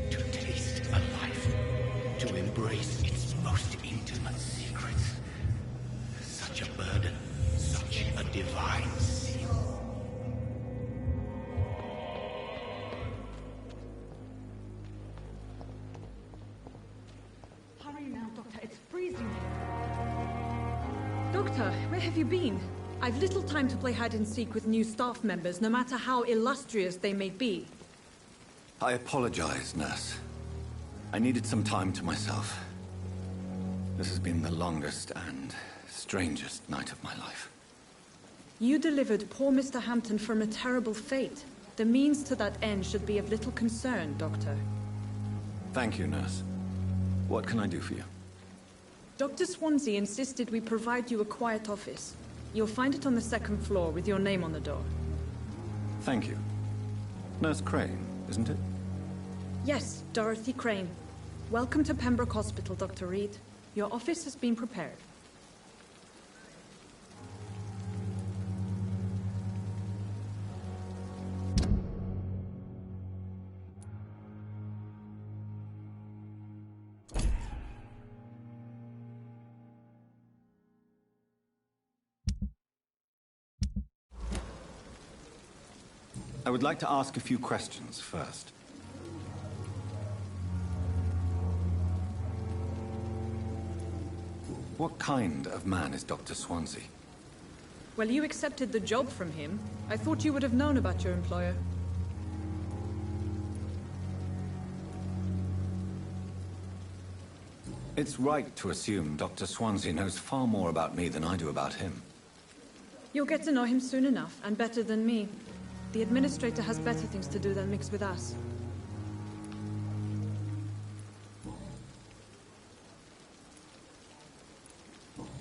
To taste a life, to embrace its most intimate secrets. Such a burden, such a divine seal. Hurry now, Doctor. It's freezing here. Doctor, where have you been? I've little time to play hide and seek with new staff members, no matter how illustrious they may be. I apologize, nurse. I needed some time to myself. This has been the longest and strangest night of my life. You delivered poor Mr. Hampton from a terrible fate. The means to that end should be of little concern, Doctor. Thank you, nurse. What can I do for you? Dr. Swansea insisted we provide you a quiet office. You'll find it on the second floor with your name on the door. Thank you. Nurse Crane, isn't it? Yes, Dorothy Crane. Welcome to Pembroke Hospital, Dr. Reed. Your office has been prepared. I would like to ask a few questions first. What kind of man is Dr. Swansea? Well, you accepted the job from him. I thought you would have known about your employer. It's right to assume Dr. Swansea knows far more about me than I do about him. You'll get to know him soon enough, and better than me. The administrator has better things to do than mix with us.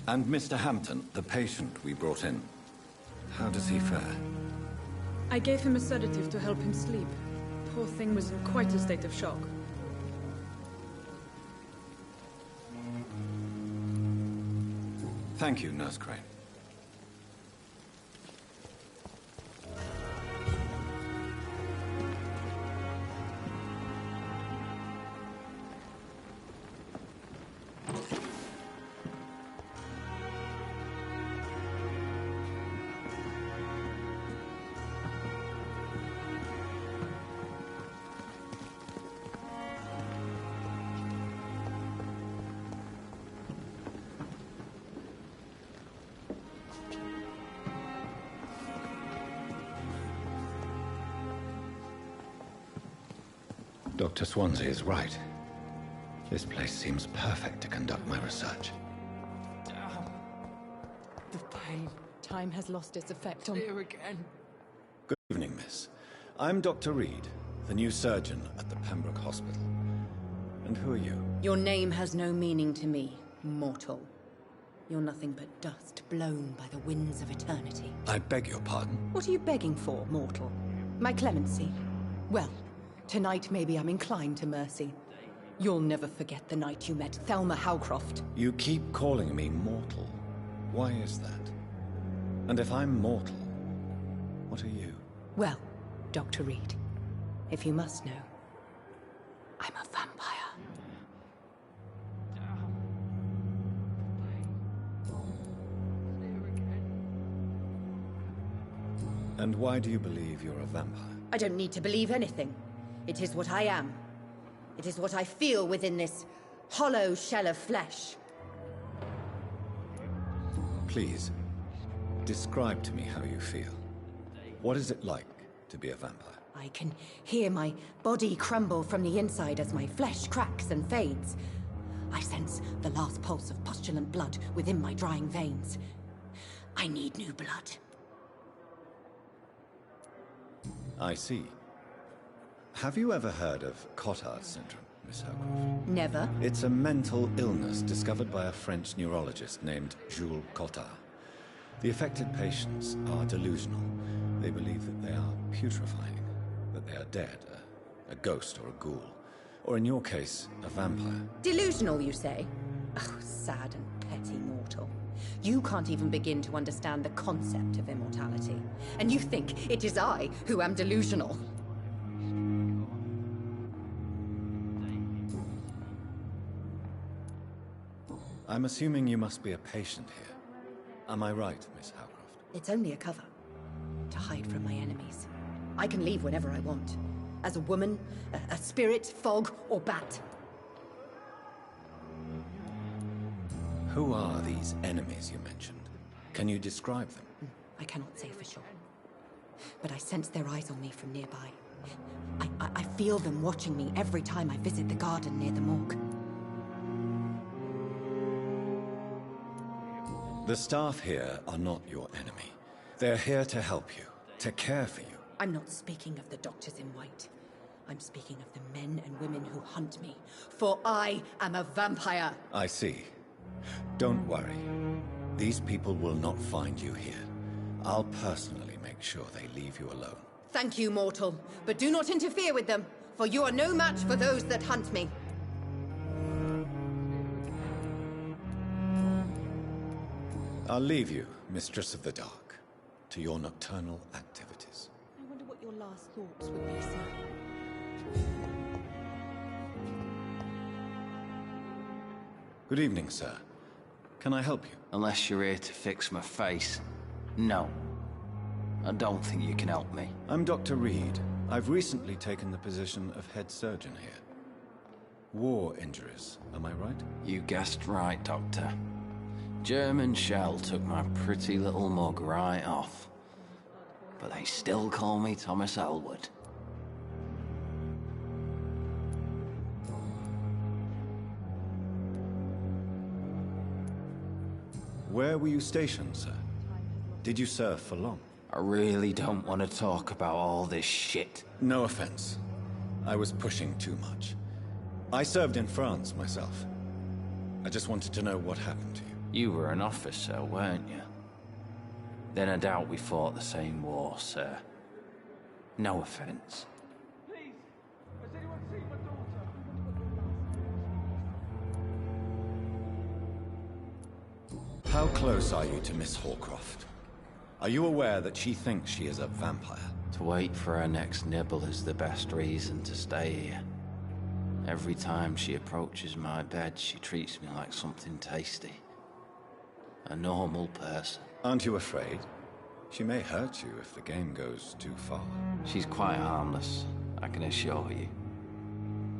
And Mr. Hampton, the patient we brought in, how does he fare? I gave him a sedative to help him sleep. Poor thing was in quite a state of shock. Thank you, Nurse Crane. Dr. Swansea is right. This place seems perfect to conduct my research. The pain. Time has lost its effect on... Here again. Good evening, miss. I'm Dr. Reed, the new surgeon at the Pembroke Hospital. And who are you? Your name has no meaning to me, mortal. You're nothing but dust blown by the winds of eternity. I beg your pardon? What are you begging for, mortal? My clemency? Well, tonight maybe I'm inclined to mercy. You'll never forget the night you met Thelma Howcroft. You keep calling me mortal. Why is that? And if I'm mortal, what are you? Well, Dr. Reed, if you must know, I'm a vampire. And why do you believe you're a vampire? I don't need to believe anything. It is what I am. It is what I feel within this hollow shell of flesh. Please, describe to me how you feel. What is it like to be a vampire? I can hear my body crumble from the inside as my flesh cracks and fades. I sense the last pulse of postulant blood within my drying veins. I need new blood. I see. Have you ever heard of Cotard syndrome, Miss Howcroft? Never. It's a mental illness discovered by a French neurologist named Jules Cotard. The affected patients are delusional. They believe that they are putrefying, that they are dead, a ghost or a ghoul, or in your case, a vampire. Delusional, you say? Oh, sad and petty mortal. You can't even begin to understand the concept of immortality. And you think it is I who am delusional. I'm assuming you must be a patient here. Am I right, Miss Howcroft? It's only a cover. To hide from my enemies. I can leave whenever I want. As a woman, a spirit, fog, or bat. Who are these enemies you mentioned? Can you describe them? I cannot say for sure. But I sense their eyes on me from nearby. I feel them watching me every time I visit the garden near the morgue. The staff here are not your enemy. They're here to help you, to care for you. I'm not speaking of the doctors in white. I'm speaking of the men and women who hunt me. For I am a vampire. I see. Don't worry. These people will not find you here. I'll personally make sure they leave you alone. Thank you, mortal. But do not interfere with them, for you are no match for those that hunt me. I'll leave you, Mistress of the Dark, to your nocturnal activities. I wonder what your last thoughts would be, sir. Good evening, sir. Can I help you? Unless you're here to fix my face. No. I don't think you can help me. I'm Dr. Reed. I've recently taken the position of head surgeon here. War injuries, am I right? You guessed right, Doctor. German shell took my pretty little mug right off. But they still call me Thomas Elwood. Where were you stationed, sir? Did you serve for long? I really don't want to talk about all this shit. No offense. I was pushing too much. I served in France myself. I just wanted to know what happened to you. You were an officer, weren't you? Then I doubt we fought the same war, sir. No offense. Please, has anyone seen my daughter? How close are you to Miss Horcroft? Are you aware that she thinks she is a vampire? To wait for her next nibble is the best reason to stay here. Every time she approaches my bed, she treats me like something tasty. A normal person. Aren't you afraid? She may hurt you if the game goes too far. She's quite harmless, I can assure you.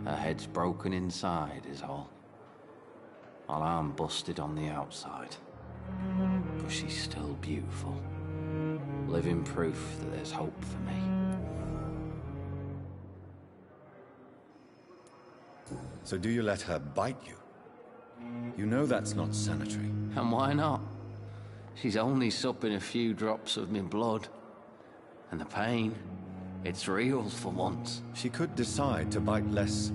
Her head's broken inside is all. While I'm busted on the outside. But she's still beautiful. Living proof that there's hope for me. So do you let her bite you? You know that's not sanitary. And why not? She's only supping a few drops of me blood. And the pain, it's real for once. She could decide to bite less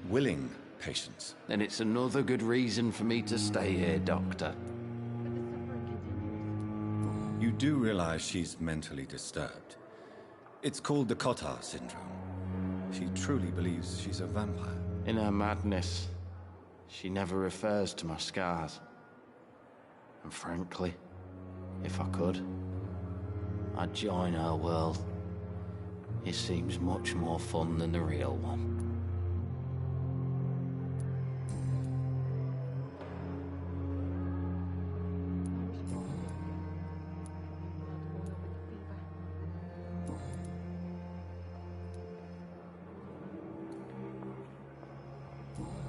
willing patients. Then it's another good reason for me to stay here, Doctor. You do realize she's mentally disturbed. It's called the Cotard syndrome. She truly believes she's a vampire. In her madness, she never refers to my scars. And frankly, if I could, I'd join her world. It seems much more fun than the real one.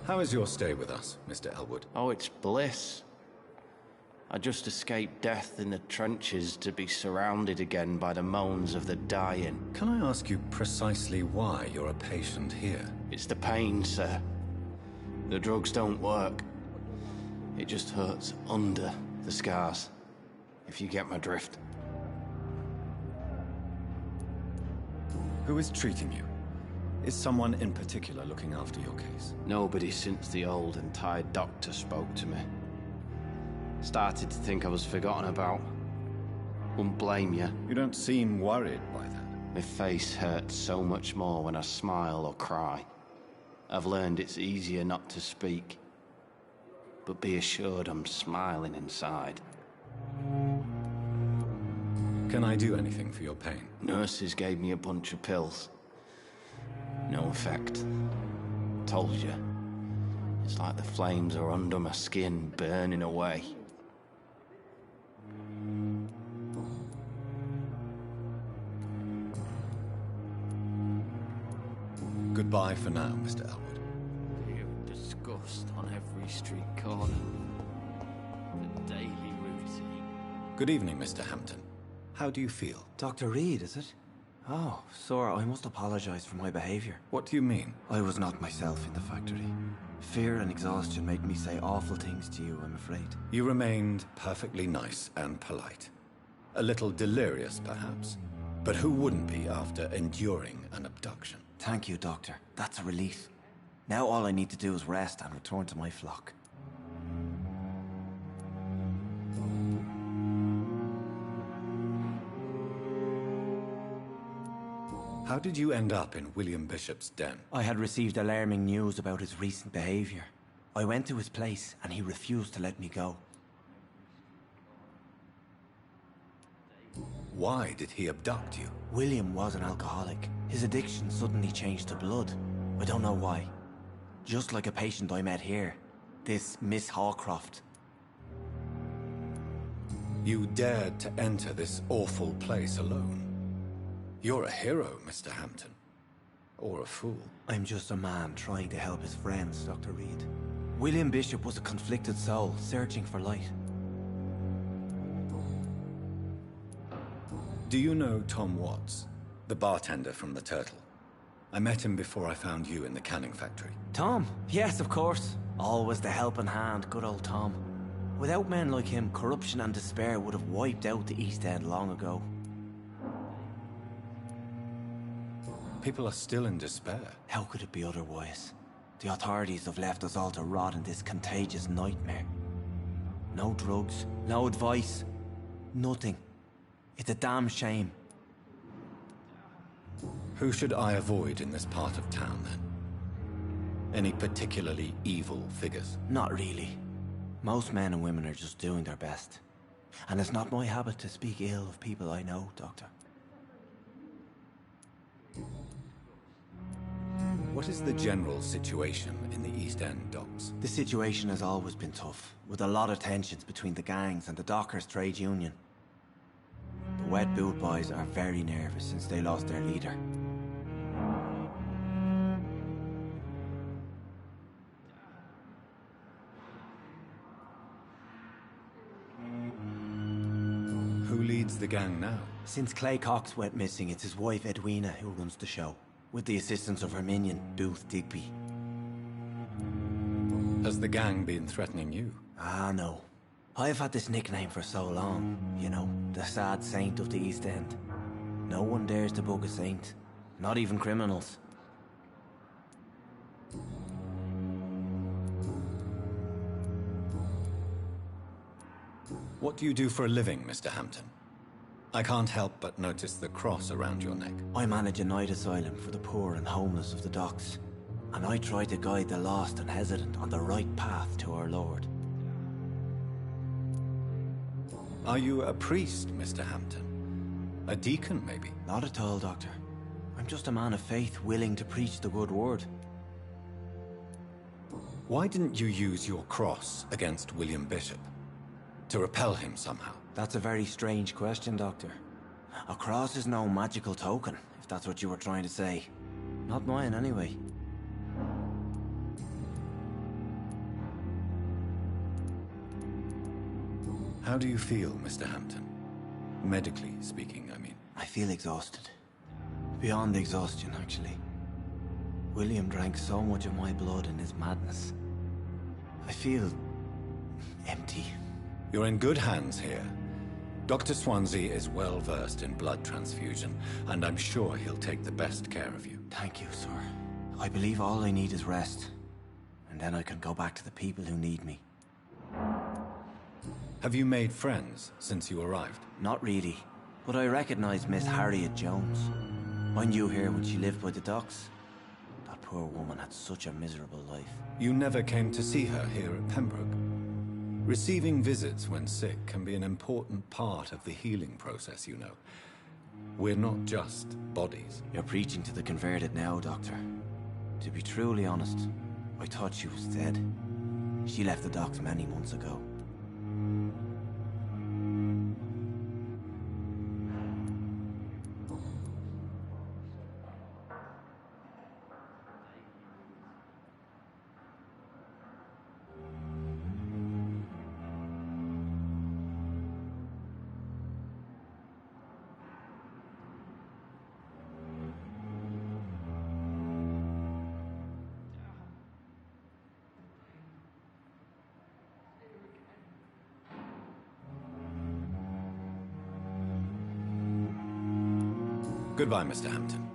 How is your stay with us, Mr. Elwood? Oh, it's bliss. I just escaped death in the trenches to be surrounded again by the moans of the dying. Can I ask you precisely why you're a patient here? It's the pain, sir. The drugs don't work. It just hurts under the scars, if you get my drift. Who is treating you? Is someone in particular looking after your case? Nobody since the old and tired doctor spoke to me. Started to think I was forgotten about. Wouldn't blame you. You don't seem worried by that. My face hurts so much more when I smile or cry. I've learned it's easier not to speak. But be assured I'm smiling inside. Can I do anything for your pain? Nurses gave me a bunch of pills. No effect. Told you. It's like the flames are under my skin, burning away. Goodbye for now, Mr. Elwood. You disgust on every street corner. The daily routine. Good evening, Mr. Hampton. How do you feel? Dr. Reed, is it? Oh, sir, I must apologize for my behavior. What do you mean? I was not myself in the factory. Fear and exhaustion made me say awful things to you, I'm afraid. You remained perfectly nice and polite. A little delirious, perhaps. But who wouldn't be after enduring an abduction? Thank you, Doctor. That's a relief. Now all I need to do is rest and return to my flock. How did you end up in William Bishop's den? I had received alarming news about his recent behavior. I went to his place and he refused to let me go. Why did he abduct you? William was an alcoholic. His addiction suddenly changed to blood. I don't know why. Just like a patient I met here. This Miss Horcroft. You dared to enter this awful place alone. You're a hero, Mr. Hampton. Or a fool. I'm just a man trying to help his friends, Dr. Reed. William Bishop was a conflicted soul, searching for light. Do you know Tom Watts, the bartender from the Turtle? I met him before I found you in the canning factory. Tom? Yes, of course. Always the helping hand, good old Tom. Without men like him, corruption and despair would have wiped out the East End long ago. People are still in despair. How could it be otherwise? The authorities have left us all to rot in this contagious nightmare. No drugs, no advice, nothing. It's a damn shame. Who should I avoid in this part of town, then? Any particularly evil figures? Not really. Most men and women are just doing their best. And it's not my habit to speak ill of people I know, Doctor. What is the general situation in the East End docks? The situation has always been tough, with a lot of tensions between the gangs and the dockers' trade union. The Wet Boot Boys are very nervous since they lost their leader. Who leads the gang now? Since Clay Cox went missing, it's his wife Edwina who runs the show, with the assistance of her minion, Booth Digby. Has the gang been threatening you? Ah, no. I've had this nickname for so long, you know, the sad saint of the East End. No one dares to bug a saint, not even criminals. What do you do for a living, Mr. Hampton? I can't help but notice the cross around your neck. I manage a night asylum for the poor and homeless of the docks, and I try to guide the lost and hesitant on the right path to our Lord. Are you a priest, Mr. Hampton? A deacon, maybe? Not at all, Doctor. I'm just a man of faith willing to preach the good word. Why didn't you use your cross against William Bishop? To repel him somehow? That's a very strange question, Doctor. A cross is no magical token, if that's what you were trying to say. Not mine, anyway. How do you feel, Mr. Hampton? Medically speaking, I mean. I feel exhausted. Beyond exhaustion, actually. William drank so much of my blood in his madness. I feel empty. You're in good hands here. Dr. Swansea is well versed in blood transfusion, and I'm sure he'll take the best care of you. Thank you, sir. I believe all I need is rest, and then I can go back to the people who need me. Have you made friends since you arrived? Not really, but I recognize Miss Harriet Jones. I knew her when she lived by the docks. That poor woman had such a miserable life. You never came to see her here at Pembroke? Receiving visits when sick can be an important part of the healing process, you know. We're not just bodies. You're preaching to the converted now, Doctor. To be truly honest, I thought she was dead. She left the docks many months ago. Goodbye, Mr. Hampton.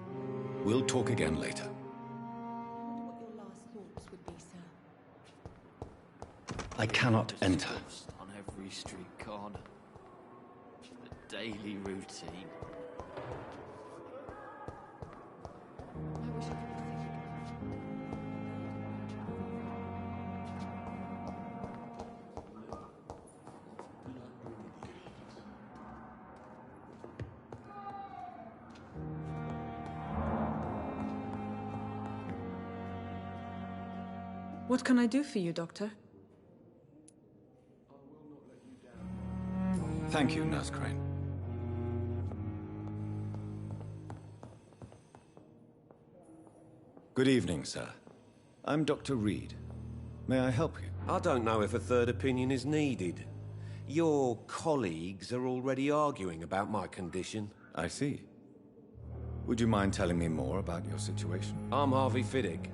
We'll talk again later. What your last thoughts would be, sir? I cannot enter. On every street corner. The daily routine. I wish I could What can I do for you, Doctor? Thank you, Nurse Crane. Good evening, sir. I'm Dr. Reed. May I help you? I don't know if a third opinion is needed. Your colleagues are already arguing about my condition. I see. Would you mind telling me more about your situation? I'm Harvey Fiddick.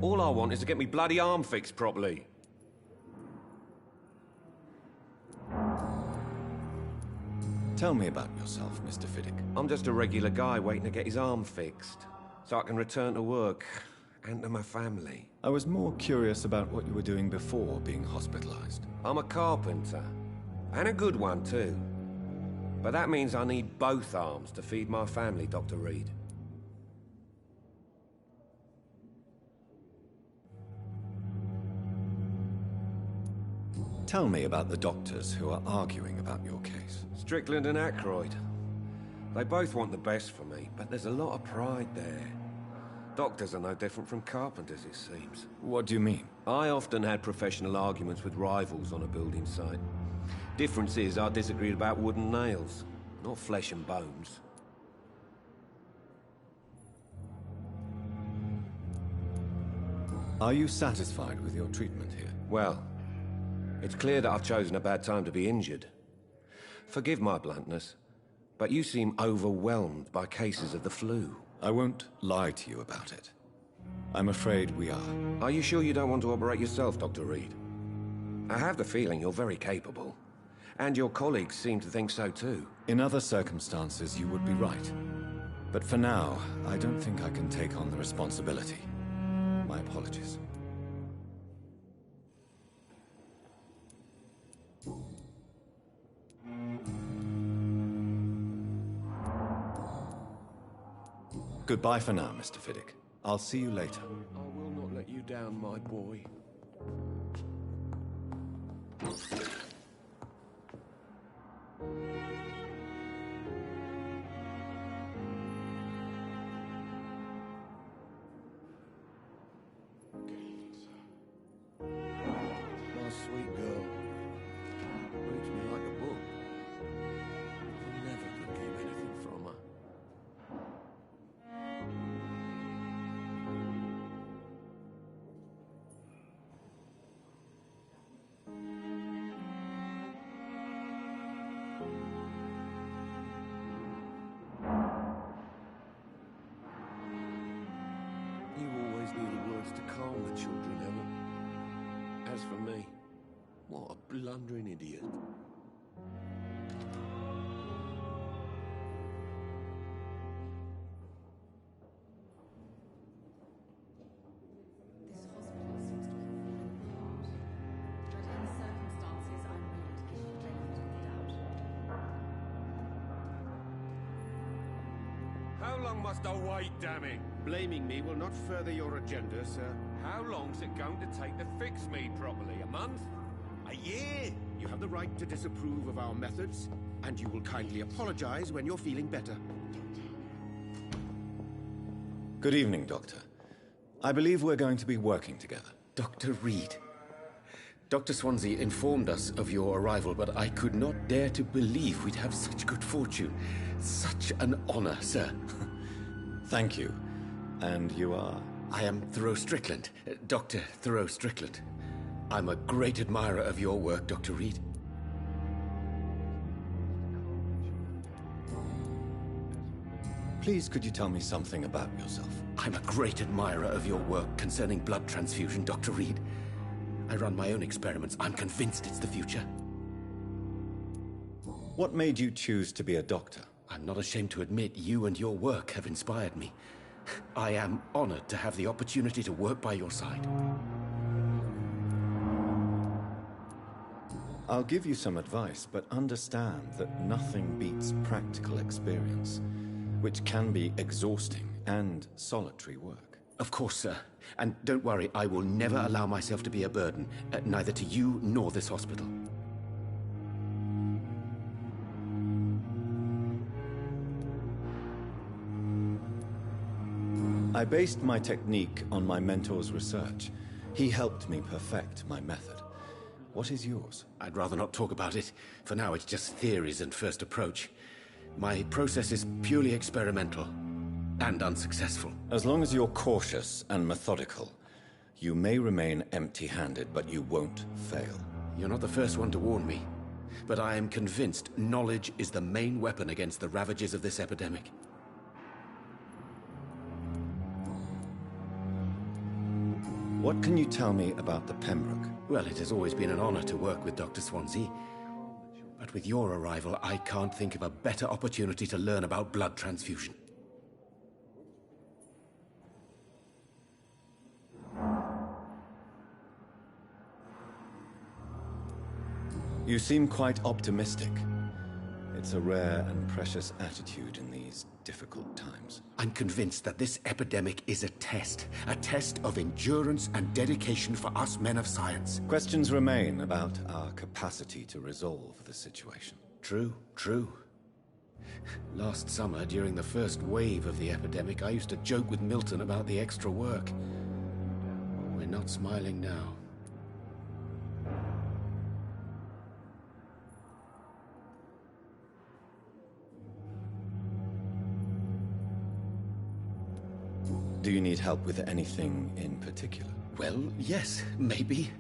All I want is to get me bloody arm fixed properly. Tell me about yourself, Mr. Fiddick. I'm just a regular guy waiting to get his arm fixed, so I can return to work and to my family. I was more curious about what you were doing before being hospitalized. I'm a carpenter, and a good one too. But that means I need both arms to feed my family, Dr. Reed. Tell me about the doctors who are arguing about your case. Strickland and Aykroyd. They both want the best for me, but there's a lot of pride there. Doctors are no different from carpenters, it seems. What do you mean? I often had professional arguments with rivals on a building site. Difference is, I disagreed about wooden nails, not flesh and bones. Are you satisfied with your treatment here? Well, it's clear that I've chosen a bad time to be injured. Forgive my bluntness, but you seem overwhelmed by cases of the flu. I won't lie to you about it. I'm afraid we are. Are you sure you don't want to operate yourself, Dr. Reed? I have the feeling you're very capable. And your colleagues seem to think so too. In other circumstances, you would be right. But for now, I don't think I can take on the responsibility. My apologies. Goodbye for now, Mr. Fiddick. I'll see you later. I will not let you down, my boy. My sweet girl. Reads me like a book. I never could keep anything from her. You always knew the words to calm the children, Ellen. As for me, what a blundering idiot. How long must I wait, damn it? Blaming me will not further your agenda, sir. How long's it going to take to fix me properly? A month? A year? You have the right to disapprove of our methods, and you will kindly apologize when you're feeling better. Good evening, Doctor. I believe we're going to be working together. Dr. Reed. Dr. Swansea informed us of your arrival, but I could not dare to believe we'd have such good fortune. Such an honor, sir. Thank you. And you are? I am Thoreau Strickland, Dr. Thoreau Strickland. I'm a great admirer of your work, Dr. Reed. Please, could you tell me something about yourself? I'm a great admirer of your work concerning blood transfusion, Dr. Reed. I run my own experiments. I'm convinced it's the future. What made you choose to be a doctor? I'm not ashamed to admit you and your work have inspired me. I am honored to have the opportunity to work by your side. I'll give you some advice, but understand that nothing beats practical experience, which can be exhausting and solitary work. Of course, sir. And don't worry, I will never allow myself to be a burden, neither to you nor this hospital. I based my technique on my mentor's research. He helped me perfect my method. What is yours? I'd rather not talk about it. For now, it's just theories and first approach. My process is purely experimental and unsuccessful. As long as you're cautious and methodical, you may remain empty-handed, but you won't fail. You're not the first one to warn me, but I am convinced knowledge is the main weapon against the ravages of this epidemic. What can you tell me about the Pembroke? Well, it has always been an honor to work with Dr. Swansea. But with your arrival, I can't think of a better opportunity to learn about blood transfusion. You seem quite optimistic. It's a rare and precious attitude in these difficult times. I'm convinced that this epidemic is a test of endurance and dedication for us men of science. Questions remain about our capacity to resolve the situation. True, true. Last summer, during the first wave of the epidemic, I used to joke with Milton about the extra work. We're not smiling now. Do you need help with anything in particular? Well, yes, maybe.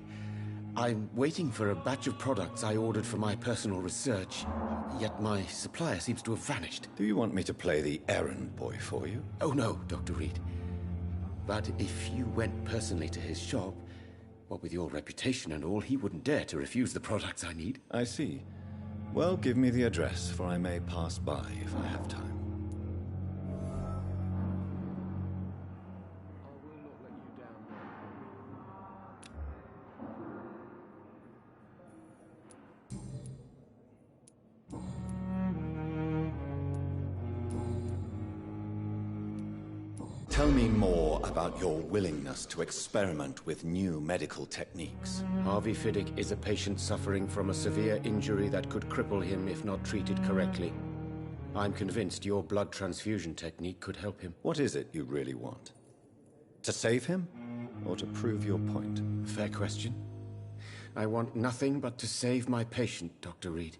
I'm waiting for a batch of products I ordered for my personal research, yet my supplier seems to have vanished. Do you want me to play the errand boy for you? Oh no, Dr. Reed. But if you went personally to his shop, what with your reputation and all, he wouldn't dare to refuse the products I need. I see. Well, give me the address, for I may pass by if I have time. Tell me more about your willingness to experiment with new medical techniques. Harvey Fiddick is a patient suffering from a severe injury that could cripple him if not treated correctly. I'm convinced your blood transfusion technique could help him. What is it you really want? To save him, or to prove your point? Fair question. I want nothing but to save my patient, Dr. Reed.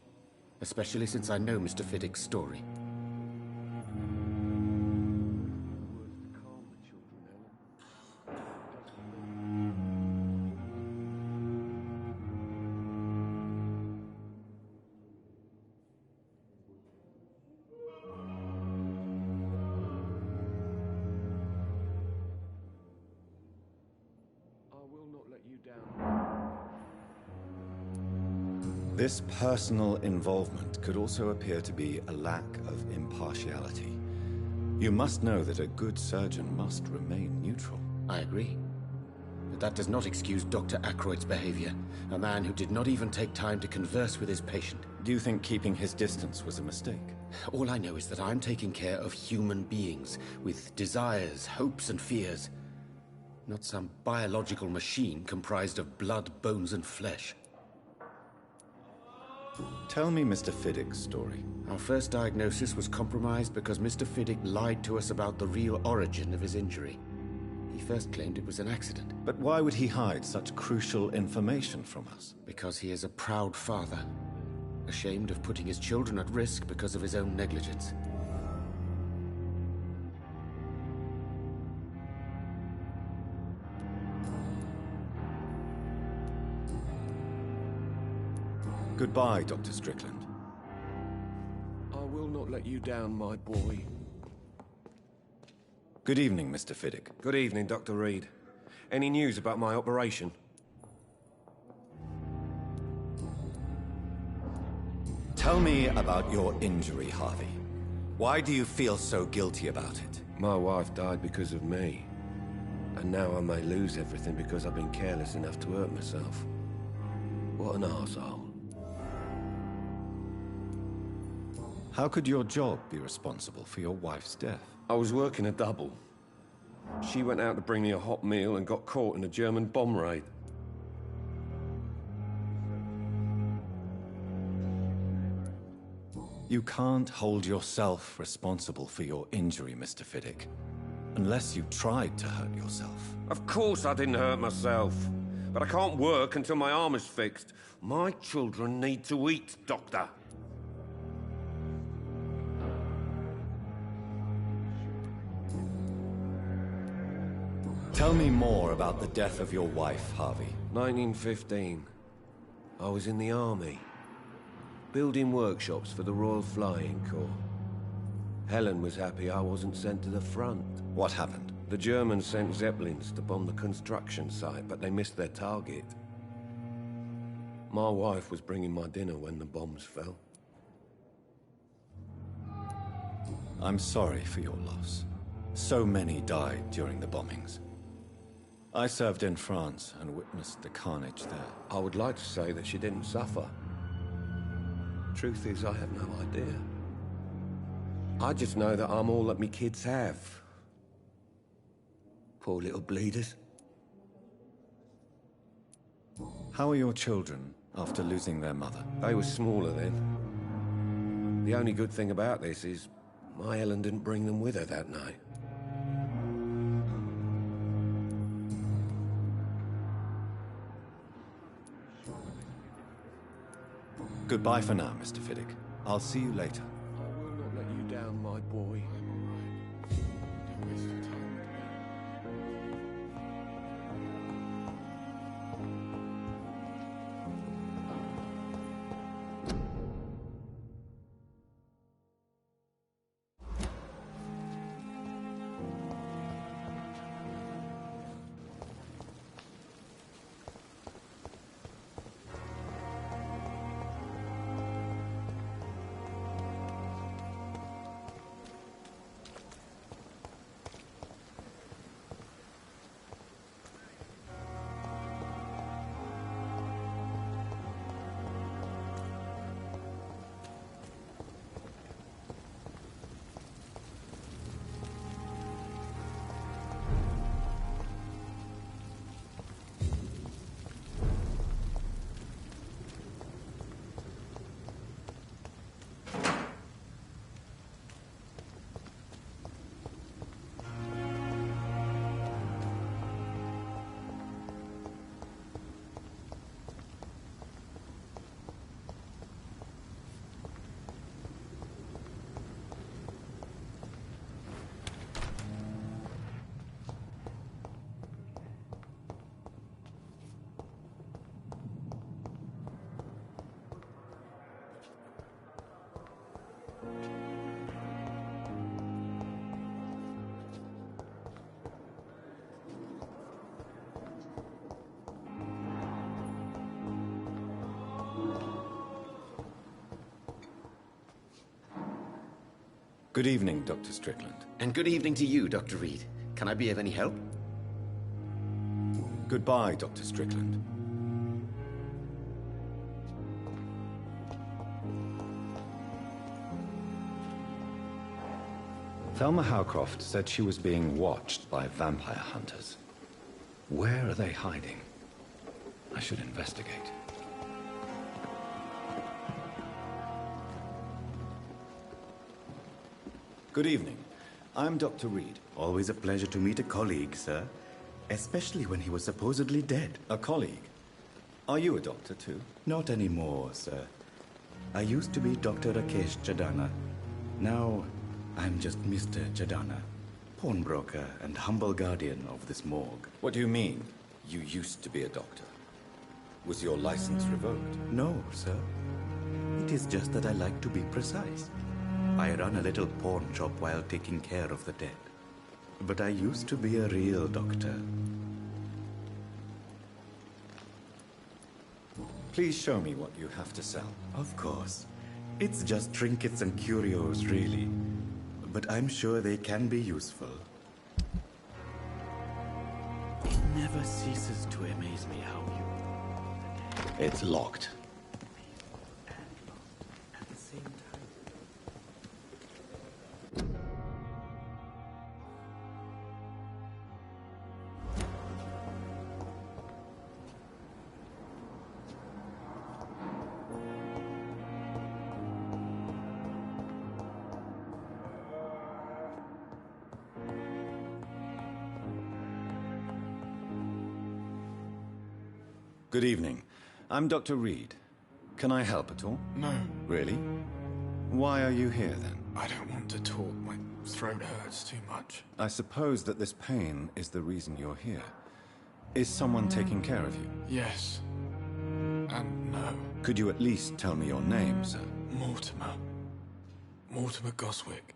Especially since I know Mr. Fiddick's story. This personal involvement could also appear to be a lack of impartiality. You must know that a good surgeon must remain neutral. I agree. But that does not excuse Dr. Ackroyd's behavior, a man who did not even take time to converse with his patient. Do you think keeping his distance was a mistake? All I know is that I'm taking care of human beings, with desires, hopes and fears. Not some biological machine comprised of blood, bones and flesh. Tell me Mr. Fiddick's story. Our first diagnosis was compromised because Mr. Fiddick lied to us about the real origin of his injury. He first claimed it was an accident. But why would he hide such crucial information from us? Because he is a proud father, ashamed of putting his children at risk because of his own negligence. Goodbye, Dr. Strickland. I will not let you down, my boy. Good evening, Mr. Fiddick. Good evening, Dr. Reed. Any news about my operation? Tell me about your injury, Harvey. Why do you feel so guilty about it? My wife died because of me. And now I may lose everything because I've been careless enough to hurt myself. What an arsehole. How could your job be responsible for your wife's death? I was working a double. She went out to bring me a hot meal and got caught in a German bomb raid. You can't hold yourself responsible for your injury, Mr. Fiddick, unless you tried to hurt yourself. Of course I didn't hurt myself. But I can't work until my arm is fixed. My children need to eat, Doctor. Tell me more about the death of your wife, Harvey. 1915. I was in the army, building workshops for the Royal Flying Corps. Helen was happy I wasn't sent to the front. What happened? The Germans sent Zeppelins to bomb the construction site, but they missed their target. My wife was bringing my dinner when the bombs fell. I'm sorry for your loss. So many died during the bombings. I served in France and witnessed the carnage there. I would like to say that she didn't suffer. Truth is, I have no idea. I just know that I'm all that me kids have. Poor little bleeders. How are your children after losing their mother? They were smaller then. The only good thing about this is my Helen didn't bring them with her that night. Goodbye for now, Mr. Fiddick. I'll see you later. I will not let you down, my boy. Don't waste your time with me. Good evening, Dr. Strickland. And good evening to you, Dr. Reed. Can I be of any help? Goodbye, Dr. Strickland. Thelma Howcroft said she was being watched by vampire hunters. Where are they hiding? I should investigate. Good evening. I'm Dr. Reed. Always a pleasure to meet a colleague, sir. Especially when he was supposedly dead. A colleague? Are you a doctor, too? Not anymore, sir. I used to be Dr. Rakesh Chadana. Now, I'm just Mr. Chadana, pawnbroker and humble guardian of this morgue. What do you mean, you used to be a doctor? Was your license revoked? No, sir. It is just that I like to be precise. I run a little pawn shop while taking care of the dead. But I used to be a real doctor. Please show me what you have to sell. Of course. It's just trinkets and curios, really. But I'm sure they can be useful. It never ceases to amaze me how you... It's locked. At the same time... Good evening. I'm Dr. Reed. Can I help at all? No. Really? Why are you here, then? I don't want to talk. My throat hurts too much. I suppose that this pain is the reason you're here. Is someone taking care of you? Yes. And no. Could you at least tell me your name, sir? Mortimer. Mortimer Goswick.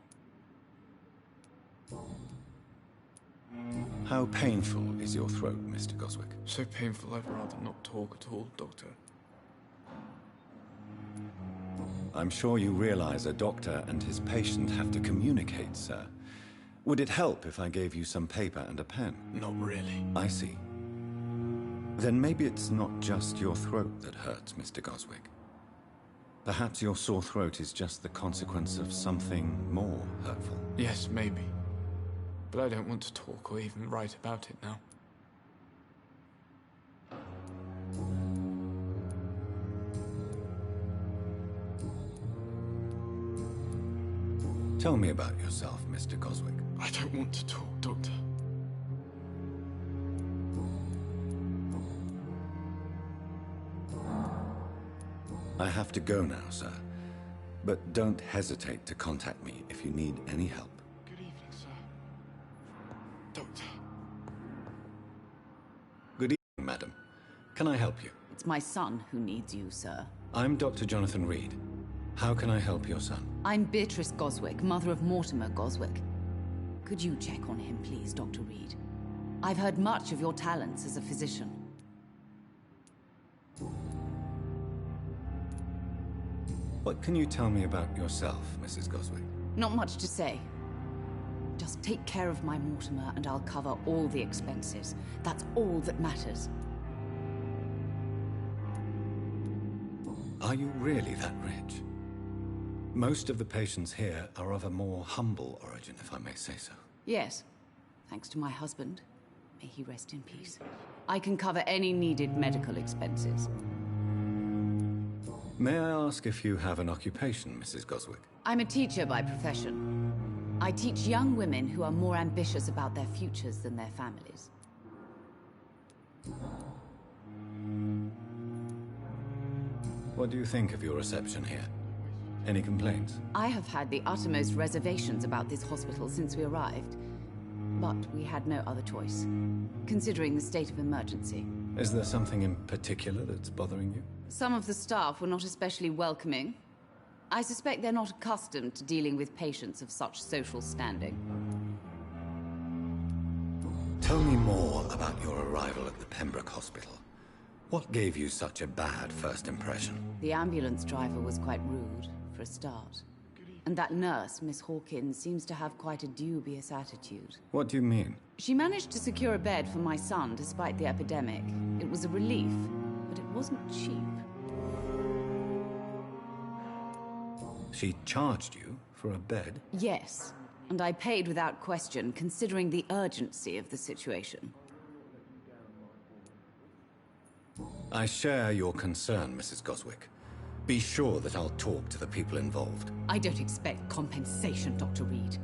How painful is your throat, Mr. Goswick? So painful I'd rather not talk at all, Doctor. I'm sure you realize a doctor and his patient have to communicate, sir. Would it help if I gave you some paper and a pen? Not really. I see. Then maybe it's not just your throat that hurts, Mr. Goswick. Perhaps your sore throat is just the consequence of something more hurtful. Yes, maybe. But I don't want to talk or even write about it now. Tell me about yourself, Mr. Goswick. I don't want to talk, Doctor. I have to go now, sir. But don't hesitate to contact me if you need any help. Good evening, sir. Doctor. Good evening, madam. Can I help you? It's my son who needs you, sir. I'm Dr. Jonathan Reed. How can I help your son? I'm Beatrice Goswick, mother of Mortimer Goswick. Could you check on him, please, Dr. Reed? I've heard much of your talents as a physician. What can you tell me about yourself, Mrs. Goswick? Not much to say. Just take care of my Mortimer and I'll cover all the expenses. That's all that matters. Are you really that rich? Most of the patients here are of a more humble origin, if I may say so. Yes, thanks to my husband. May he rest in peace. I can cover any needed medical expenses. May I ask if you have an occupation, Mrs. Goswick? I'm a teacher by profession. I teach young women who are more ambitious about their futures than their families. What do you think of your reception here? Any complaints? I have had the uttermost reservations about this hospital since we arrived. But we had no other choice, considering the state of emergency. Is there something in particular that's bothering you? Some of the staff were not especially welcoming. I suspect they're not accustomed to dealing with patients of such social standing. Tell me more about your arrival at the Pembroke Hospital. What gave you such a bad first impression? The ambulance driver was quite rude, for a start. And that nurse, Miss Hawkins, seems to have quite a dubious attitude. What do you mean? She managed to secure a bed for my son despite the epidemic. It was a relief, but it wasn't cheap. She charged you for a bed? Yes, and I paid without question, considering the urgency of the situation. I share your concern, Mrs. Goswick. Be sure that I'll talk to the people involved. I don't expect compensation, Dr. Reed.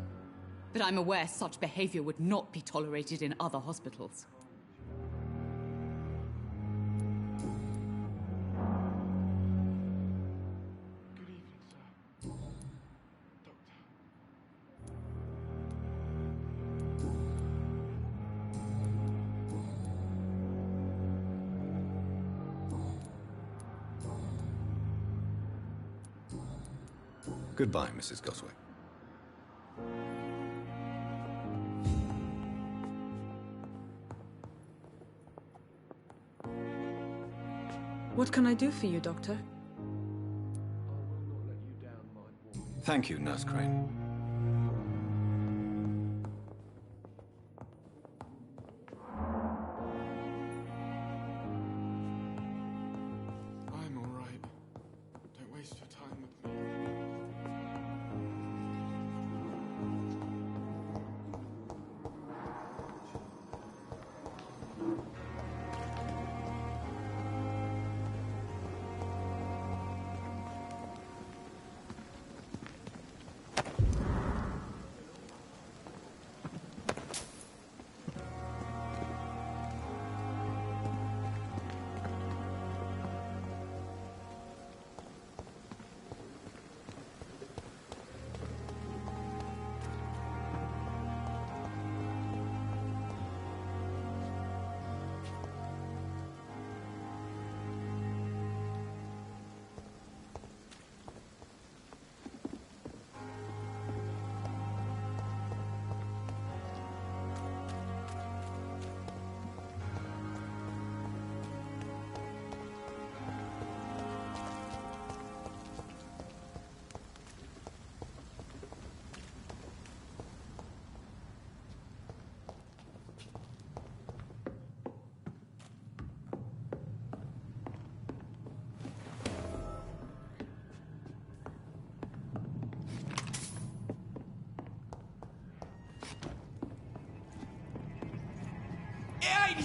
But I'm aware such behavior would not be tolerated in other hospitals. Goodbye, Mrs. Goswick. What can I do for you, Doctor? Thank you, Nurse Crane. I'm all right. Don't waste your time with me.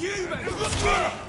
you, man!